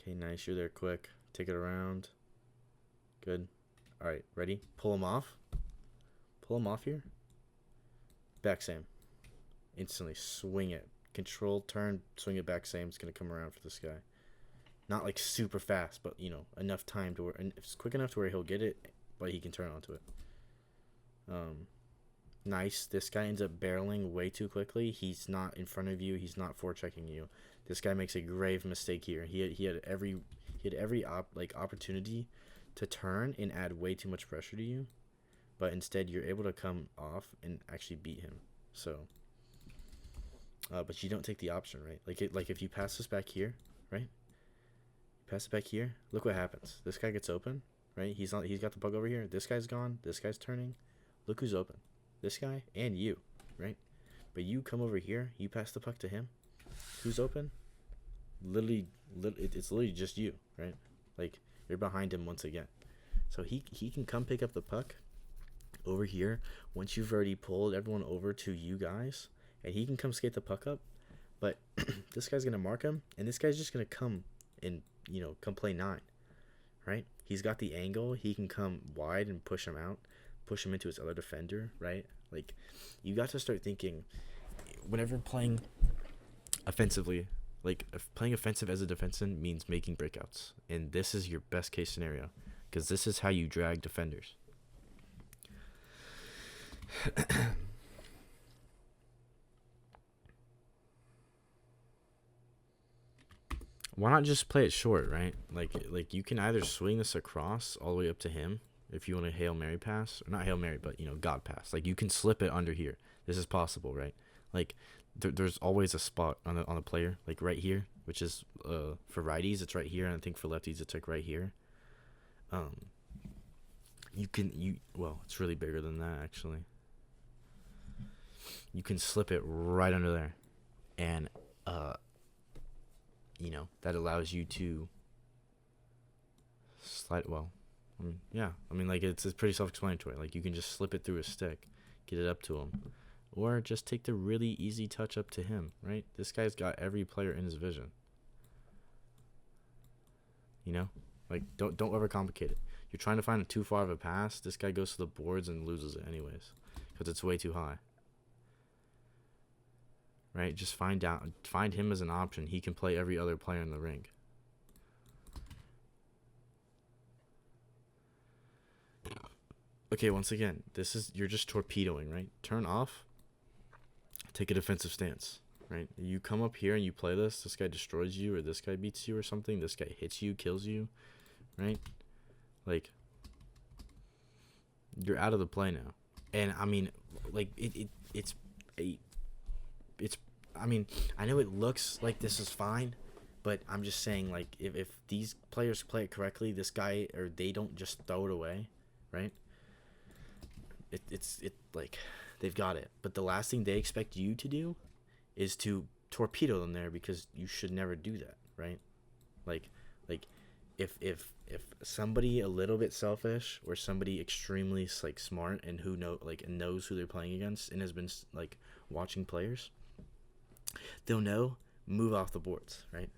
Okay, nice. You're there quick. Take it around. Good. Alright, ready? Pull him off. Pull him off here. Back same. Instantly swing it. Control, turn, swing it back same. It's going to come around for this guy. Not like super fast, but you know, enough time to where, and it's quick enough to where he'll get it, but he can turn onto it. Nice. This guy ends up barreling way too quickly. He's not in front of you. He's not forechecking you. This guy makes a grave mistake here. He had every opportunity to turn and add way too much pressure to you, but instead you're able to come off and actually beat him. So, but you don't take the option, right? Like if you pass this back here, right? Pass it back here. Look what happens. This guy gets open, right? He's got the puck over here. This guy's gone. This guy's turning. Look who's open. This guy and you, right? But you come over here. You pass the puck to him. Who's open? It's literally just you, right? Like you're behind him once again. So he can come pick up the puck over here once you've already pulled everyone over to you guys, and he can come skate the puck up. But this guy's gonna mark him, and this guy's just gonna come and come play 9, right? He's got the angle. He can come wide and push him out, push him into his other defender, right? Like, you got to start thinking, whenever playing offensively, like playing offensive as a defenseman means making breakouts, and this is your best case scenario, because this is how you drag defenders. Why not just play it short, right? Like you can either swing this across all the way up to him if you want a Hail Mary pass, or not Hail Mary, but God pass. Like you can slip it under here. This is possible, right? Like there's always a spot on the player, like right here, which is for righties it's right here, and I think for lefties it's like right here. Well, it's really bigger than that actually. You can slip it right under there, and that allows you to slide. Well, like it's pretty self-explanatory. Like you can just slip it through a stick, get it up to him, or just take the really easy touch up to him, right? This guy's got every player in his vision. Like don't overcomplicate it. You're trying to find too far of a pass. This guy goes to the boards and loses it anyways, because it's way too high. Right, just find him as an option. He can play every other player in the rink. Okay, once again, you're just torpedoing, right? Turn off, take a defensive stance. right? You come up here and you play this guy destroys you, or this guy beats you or something, this guy hits you, kills you, right? Like, you're out of the play now. And I mean, like, it's I mean, I know it looks like this is fine, but I'm just saying, like, if these players play it correctly, this guy, or they don't just throw it away, right? It's like, they've got it. But the last thing they expect you to do is to torpedo them there, because you should never do that, right? Like, if somebody a little bit selfish, or somebody extremely like smart and knows who they're playing against and has been like watching players, they'll know, move off the boards, right?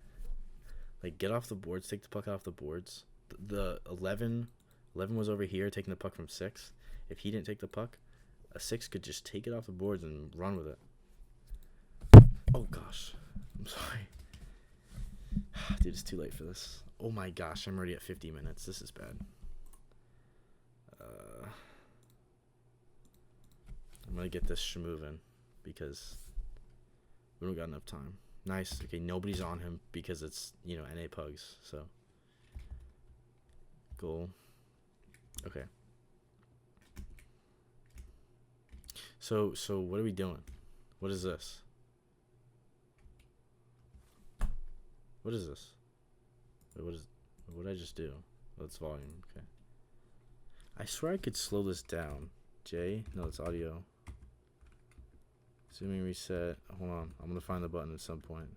Like, get off the boards, take the puck off the boards. The 11 was over here taking the puck from 6. If he didn't take the puck, a 6 could just take it off the boards and run with it. Oh gosh, I'm sorry. Dude, it's too late for this. Oh my gosh, I'm already at 50 minutes. This is bad. I'm gonna get this moving, because we don't got enough time. Nice. Okay, nobody's on him because it's, NA Pugs. So, goal. Okay. So what are we doing? What is this? What is this? Wait, what did I just do? Oh, it's volume. Okay. I swear I could slow this down. No, it's audio. Zooming reset. Hold on. I'm going to find the button at some point.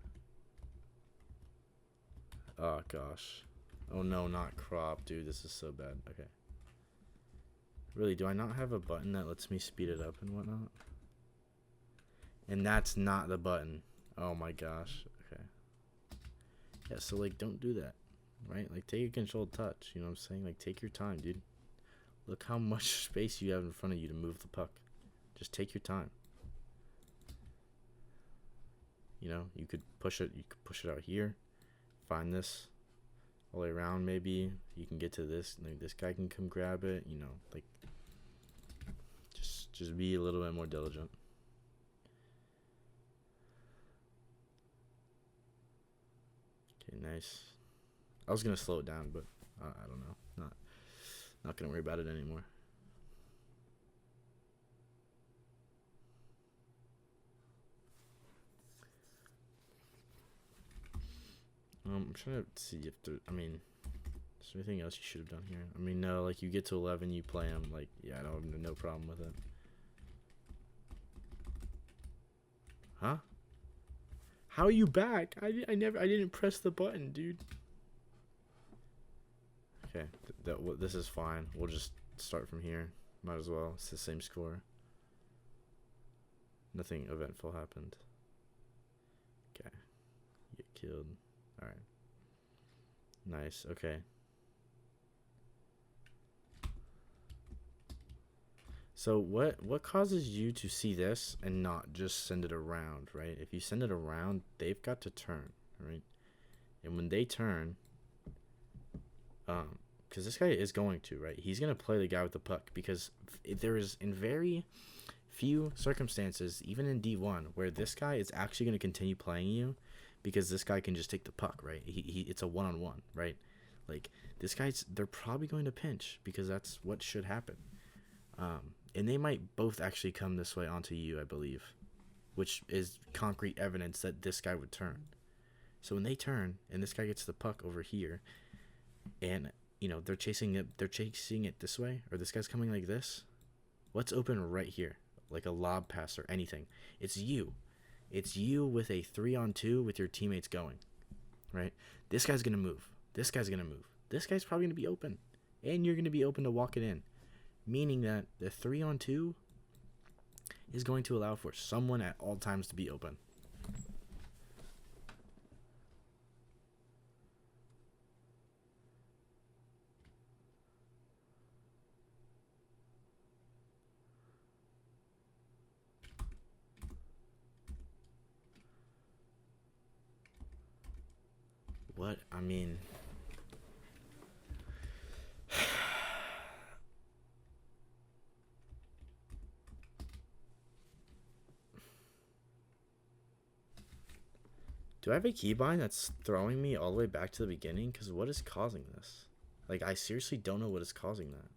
Oh, gosh. Oh, no, not crop. Dude, this is so bad. Okay. Really, do I not have a button that lets me speed it up and whatnot? And that's not the button. Oh, my gosh. Okay. Yeah, so, like, don't do that. Right? Like, take a controlled touch. You know what I'm saying? Like, take your time, dude. Look how much space you have in front of you to move the puck. Just take your time. You could push it. You could push it out here. Find this all the way around. Maybe you can get to this. Like, this guy can come grab it. Like, just be a little bit more diligent. Okay, nice. I was gonna slow it down, but I don't know. Not gonna worry about it anymore. I'm trying to see if there. I mean, is there anything else you should have done here? I mean, no. Like, you get to 11, you play them. Like, yeah, I don't have no problem with it. Huh? How are you back? I didn't press the button, dude. Okay, this is fine. We'll just start from here. Might as well. It's the same score. Nothing eventful happened. Okay. Get killed. Alright. Nice. Okay. So what causes you to see this and not just send it around, right? If you send it around, they've got to turn, right? And when they turn, because this guy is going to, right? He's going to play the guy with the puck, because there is, in very few circumstances, even in D1, where this guy is actually going to continue playing you, because this guy can just take the puck, right? It's a one-on-one, right? Like, they're probably going to pinch, because that's what should happen. And they might both actually come this way onto you, I believe, which is concrete evidence that this guy would turn. So when they turn and this guy gets the puck over here, and they're chasing it this way, or this guy's coming like this, what's open right here? Like a lob pass or anything. It's you with a 3-on-2 with your teammates going, right? This guy's gonna move. This guy's probably gonna be open, and you're gonna be open to walk it in, meaning that the 3-on-2 is going to allow for someone at all times to be open. What? I mean, Do I have a keybind that's throwing me all the way back to the beginning? Because what is causing this? Like, I seriously don't know what is causing that.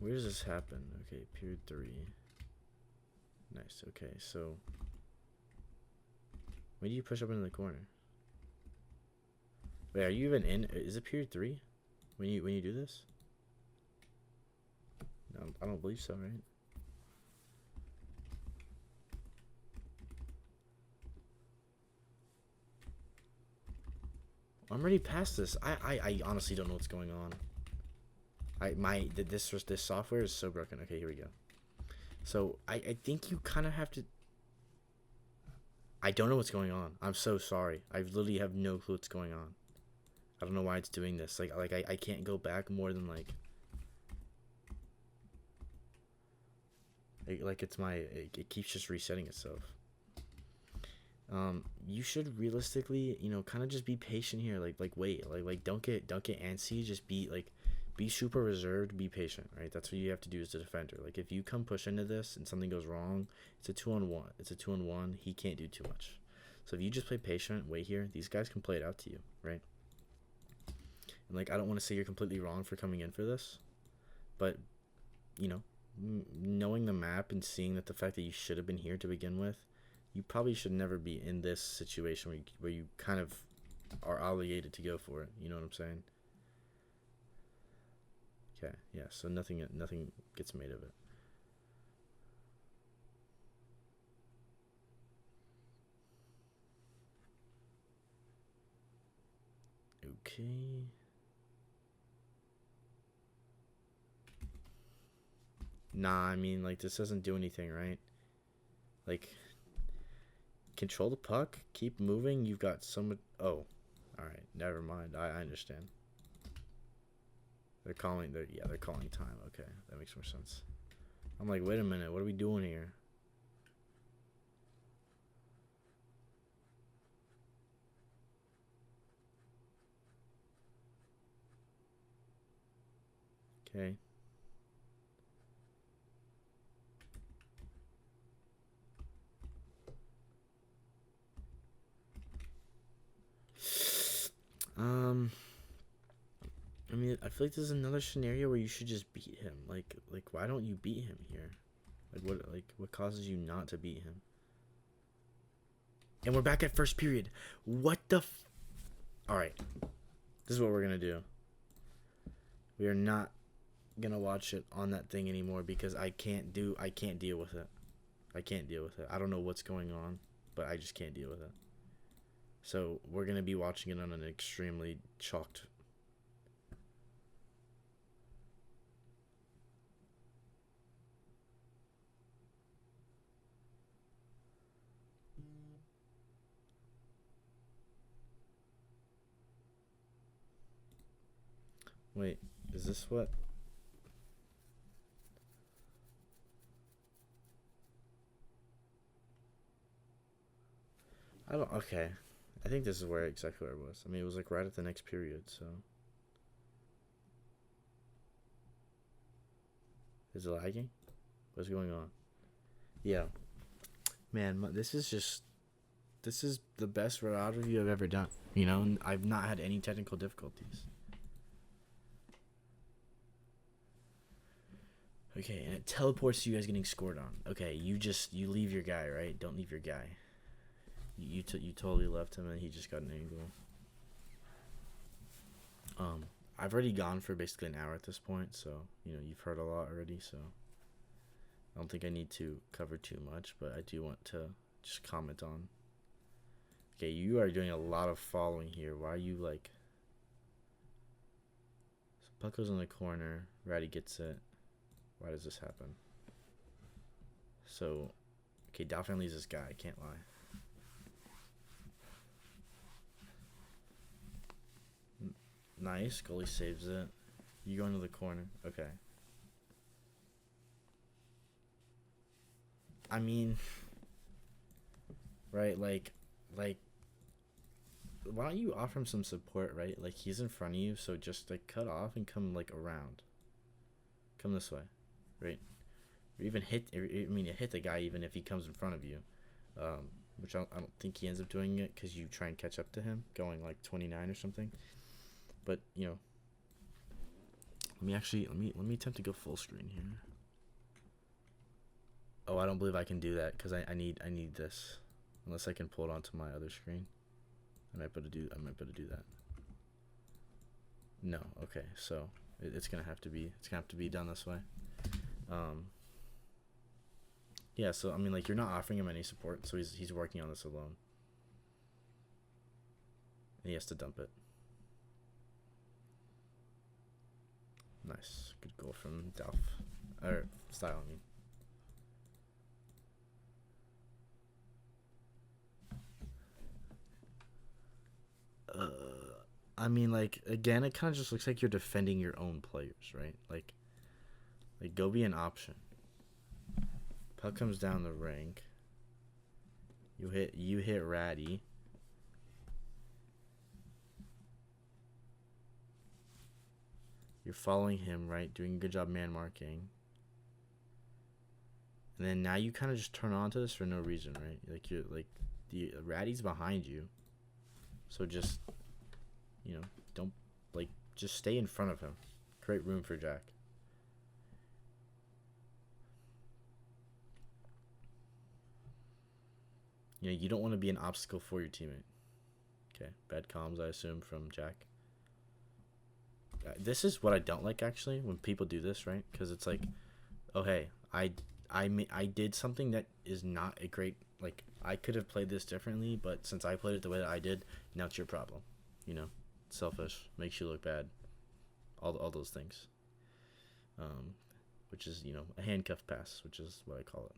Where does this happen? Okay, period 3. Nice, okay, so... When do you push up into the corner? Wait, are you even in? Is it period 3? When you do this? No, I don't believe so, right? I'm already past this. I honestly don't know what's going on. This software is so broken. Okay, here we go. So I think you kind of have to. I don't know what's going on. I'm so sorry. I literally have no clue what's going on. I don't know why it's doing this. I can't go back more than like it's my it keeps just resetting itself. You should realistically, you know, kind of just be patient here. Like wait, don't get antsy. Just be super reserved. Be patient, right? That's what you have to do as a defender. Like if you come push into this and something goes wrong, it's a 2-on-1. It's a 2-on-1. He can't do too much. So if you just play patient, wait here, these guys can play it out to you, right? And like I don't want to say you're completely wrong for coming in for this, but you know, knowing the map and seeing that the fact that you should have been here to begin with, you probably should never be in this situation where you kind of are obligated to go for it. You know what I'm saying? Okay, yeah, so nothing gets made of it. Okay. Nah, I mean, like, this doesn't do anything, right? Like, control the puck, keep moving, you've got so much... Oh, alright, never mind, I understand. They're calling time, okay, that makes more sense. I'm like, wait a minute, what are we doing here? Okay. I mean, I feel like this is another scenario where you should just beat him. Like why don't you beat him here? What causes you not to beat him? And we're back at first period. What the Alright. This is what we're gonna do. We are not gonna watch it on that thing anymore because I can't deal with it. I can't deal with it. I don't know what's going on, but I just can't deal with it. So we're gonna be watching it on an extremely chalked. Wait, is this what? Okay. I think this is exactly where it was. I mean, it was like right at the next period, so. Is it lagging? What's going on? Yeah. Man, this is the best route review I've ever done. You know, I've not had any technical difficulties. Okay, and it teleports to you guys getting scored on. Okay, you leave your guy, right? Don't leave your guy. You totally left him and he just got an angle. I've already gone for basically an hour at this point, so you know you've heard a lot already, so I don't think I need to cover too much, but I do want to just comment on. Okay, you are doing a lot of following here. Why are you like? So puck goes in the corner. Ratty gets it. Why does this happen? So, okay, Dauphin leaves this guy. I can't lie. Nice. Goalie saves it. You go into the corner. Okay. I mean, right, like, why don't you offer him some support, right? Like, he's in front of you, so just, like, cut off and come, like, around. Come this way, right? Or even hit the guy even if he comes in front of you. which I don't think he ends up doing it because you try and catch up to him, going like 29 or something. But you know, let me attempt to go full screen here. Oh, I don't believe I can do that because I need this, unless I can pull it onto my other screen. I might be able to do that. No, okay, so it's gonna have to be done this way. Yeah, so I mean, like, you're not offering him any support, so he's working on this alone. And he has to dump it. Nice, good goal from Delph, or Style, I mean. I mean, like, again, it kind of just looks like you're defending your own players, right? Like go be an option. Puck comes down the rink. You hit Ratty. You're following him, right? Doing a good job man marking. And then now you kind of just turn on to this for no reason, right? Like, you're like, the Ratty's behind you. So just, you know, don't, like, just stay in front of him. Create room for Jack. You know, you don't want to be an obstacle for your teammate. Okay, bad comms, I assume, from Jack. This is what I don't like, actually, when people do this, right? Because it's like, oh, hey, I did something that is not a great, like, I could have played this differently, but since I played it the way that I did, now it's your problem. You know, selfish, makes you look bad, all those things. Which is, you know, a handcuff pass, which is what I call it.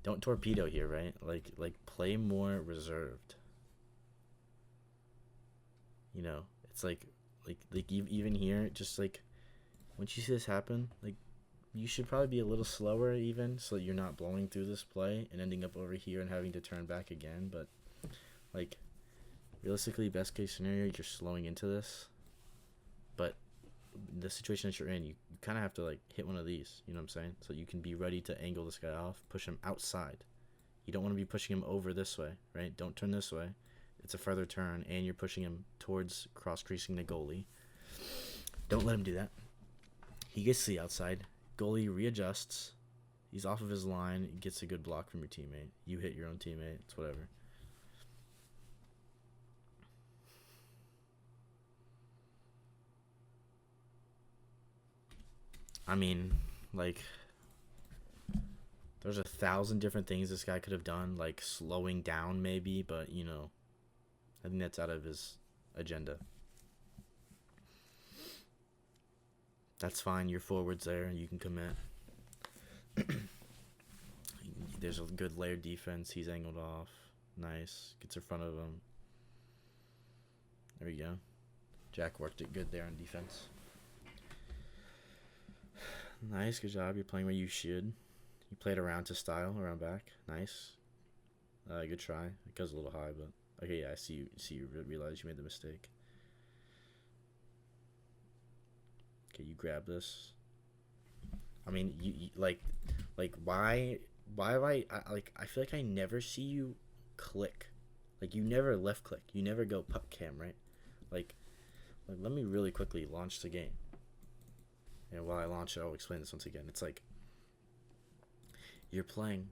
Don't torpedo here, right? Like play more reserved. You know, it's like even here, just like, once you see this happen, like, you should probably be a little slower even, so that you're not blowing through this play and ending up over here and having to turn back again. But, like, realistically, best case scenario, you're slowing into this. But the situation that you're in, you kind of have to, like, hit one of these, you know what I'm saying? So you can be ready to angle this guy off, push him outside. You don't want to be pushing him over this way, right? Don't turn this way. It's a further turn, and you're pushing him towards cross-creasing the goalie. Don't let him do that. He gets to the outside. Goalie readjusts. He's off of his line. Gets a good block from your teammate. You hit your own teammate. It's whatever. I mean, like, there's 1,000 different things this guy could have done, like slowing down maybe, but, you know, I think that's out of his agenda. That's fine. Your forward's there. You can commit. There's a good layered defense. He's angled off. Nice. Gets in front of him. There we go. Jack worked it good there on defense. Nice. Good job. You're playing where you should. You played around to Style. Around back. Nice. Good try. It goes a little high, but... Okay, yeah, I see you realize you made the mistake. Okay, you grab this. I mean, you like why have I feel like I never see you click. Like, you never left click. You never go puck cam, right? Like let me really quickly launch the game. And while I launch it, I'll explain this once again. It's like, you're playing.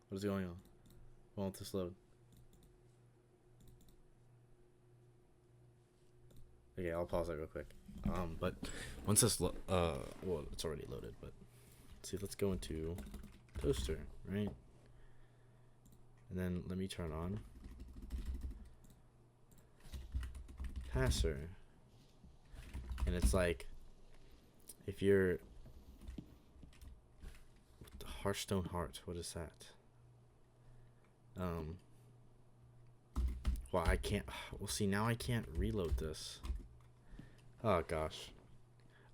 What is going on? Why won't this load? Okay, I'll pause that real quick. But once this, well, it's already loaded, but let's see, let's go into Toaster, right? And then let me turn on Passer. And it's like, if you're, what the Hearthstone Heart, what is that? Well, I can't, well, see, now I can't reload this. Oh gosh.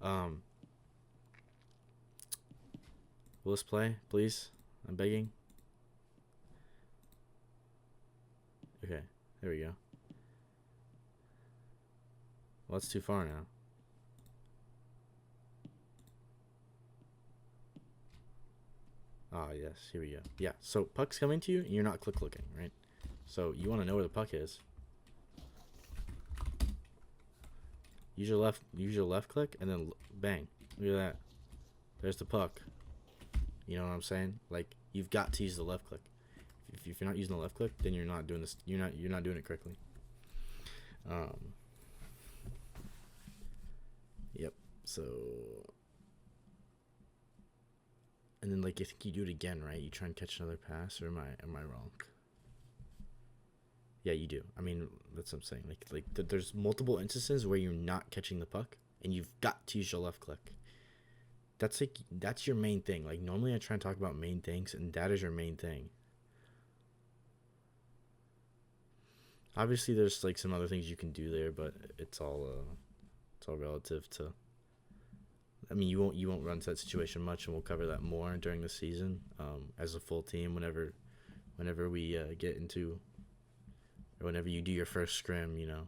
Will this play, please? I'm begging. Okay, there we go. Well, that's too far now. Ah, yes, here we go. Yeah, so puck's coming to you, and you're not click looking, right? So you want to know where the puck is. Use your left click, and then bang. Look at that. There's the puck. You know what I'm saying? Like, you've got to use the left click. If you're not using the left click, then you're not doing this. You're not doing it correctly. Yep. So, and then like I think you do it again, right? You try and catch another pass, or am I wrong? Yeah, you do. I mean, that's what I'm saying. There's multiple instances where you're not catching the puck, and you've got to use your left click. That's your main thing. Like, normally I try and talk about main things, and that is your main thing. Obviously, there's like some other things you can do there, but it's all relative to. I mean, you won't run to that situation much, and we'll cover that more during the season as a full team. Whenever we get into, or whenever you do your first scrim, you know,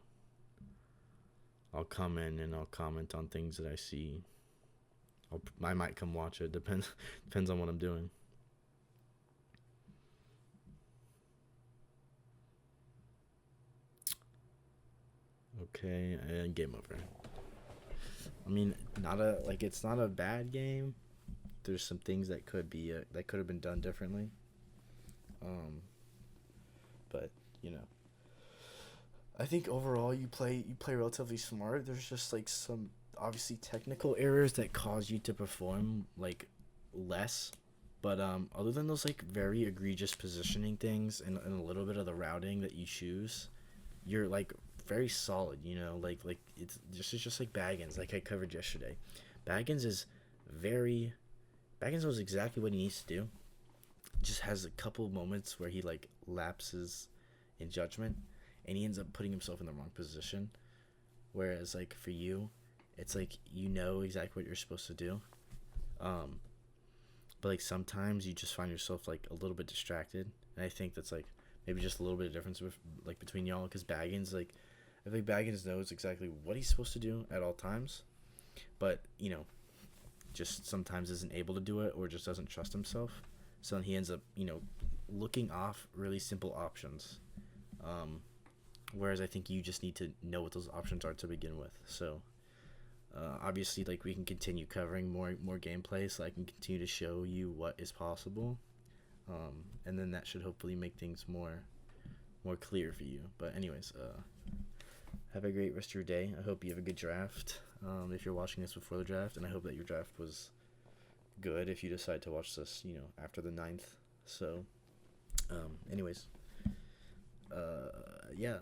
I'll come in and I'll comment on things that I see. I might come watch it. Depends on what I'm doing. Okay, and game over. I mean, it's not a bad game. There's some things that could have been done differently. But you know, I think overall you play relatively smart. There's just like some obviously technical errors that cause you to perform like less. But other than those like very egregious positioning things and a little bit of the routing that you choose, you're like very solid, you know, like it's just like Baggins, like I covered yesterday. Baggins knows exactly what he needs to do. Just has a couple moments where he like lapses in judgment, and he ends up putting himself in the wrong position. Whereas like for you, it's like you know exactly what you're supposed to do. But like sometimes you just find yourself like a little bit distracted, and I think that's like maybe just a little bit of difference like between y'all, because Baggins, like I think Baggins knows exactly what he's supposed to do at all times, but you know, just sometimes isn't able to do it or just doesn't trust himself. So he ends up, you know, looking off really simple options. Whereas I think you just need to know what those options are to begin with. So obviously, like we can continue covering more gameplay, so I can continue to show you what is possible, and then that should hopefully make things more clear for you. But anyways, have a great rest of your day. I hope you have a good draft if you're watching this before the draft, and I hope that your draft was good if you decide to watch this, you know, after the 9th. So anyways, yeah.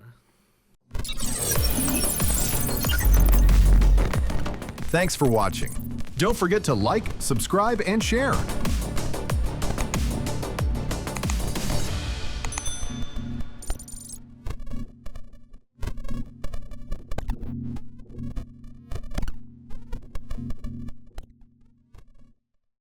Thanks for watching. Don't forget to like, subscribe, and share.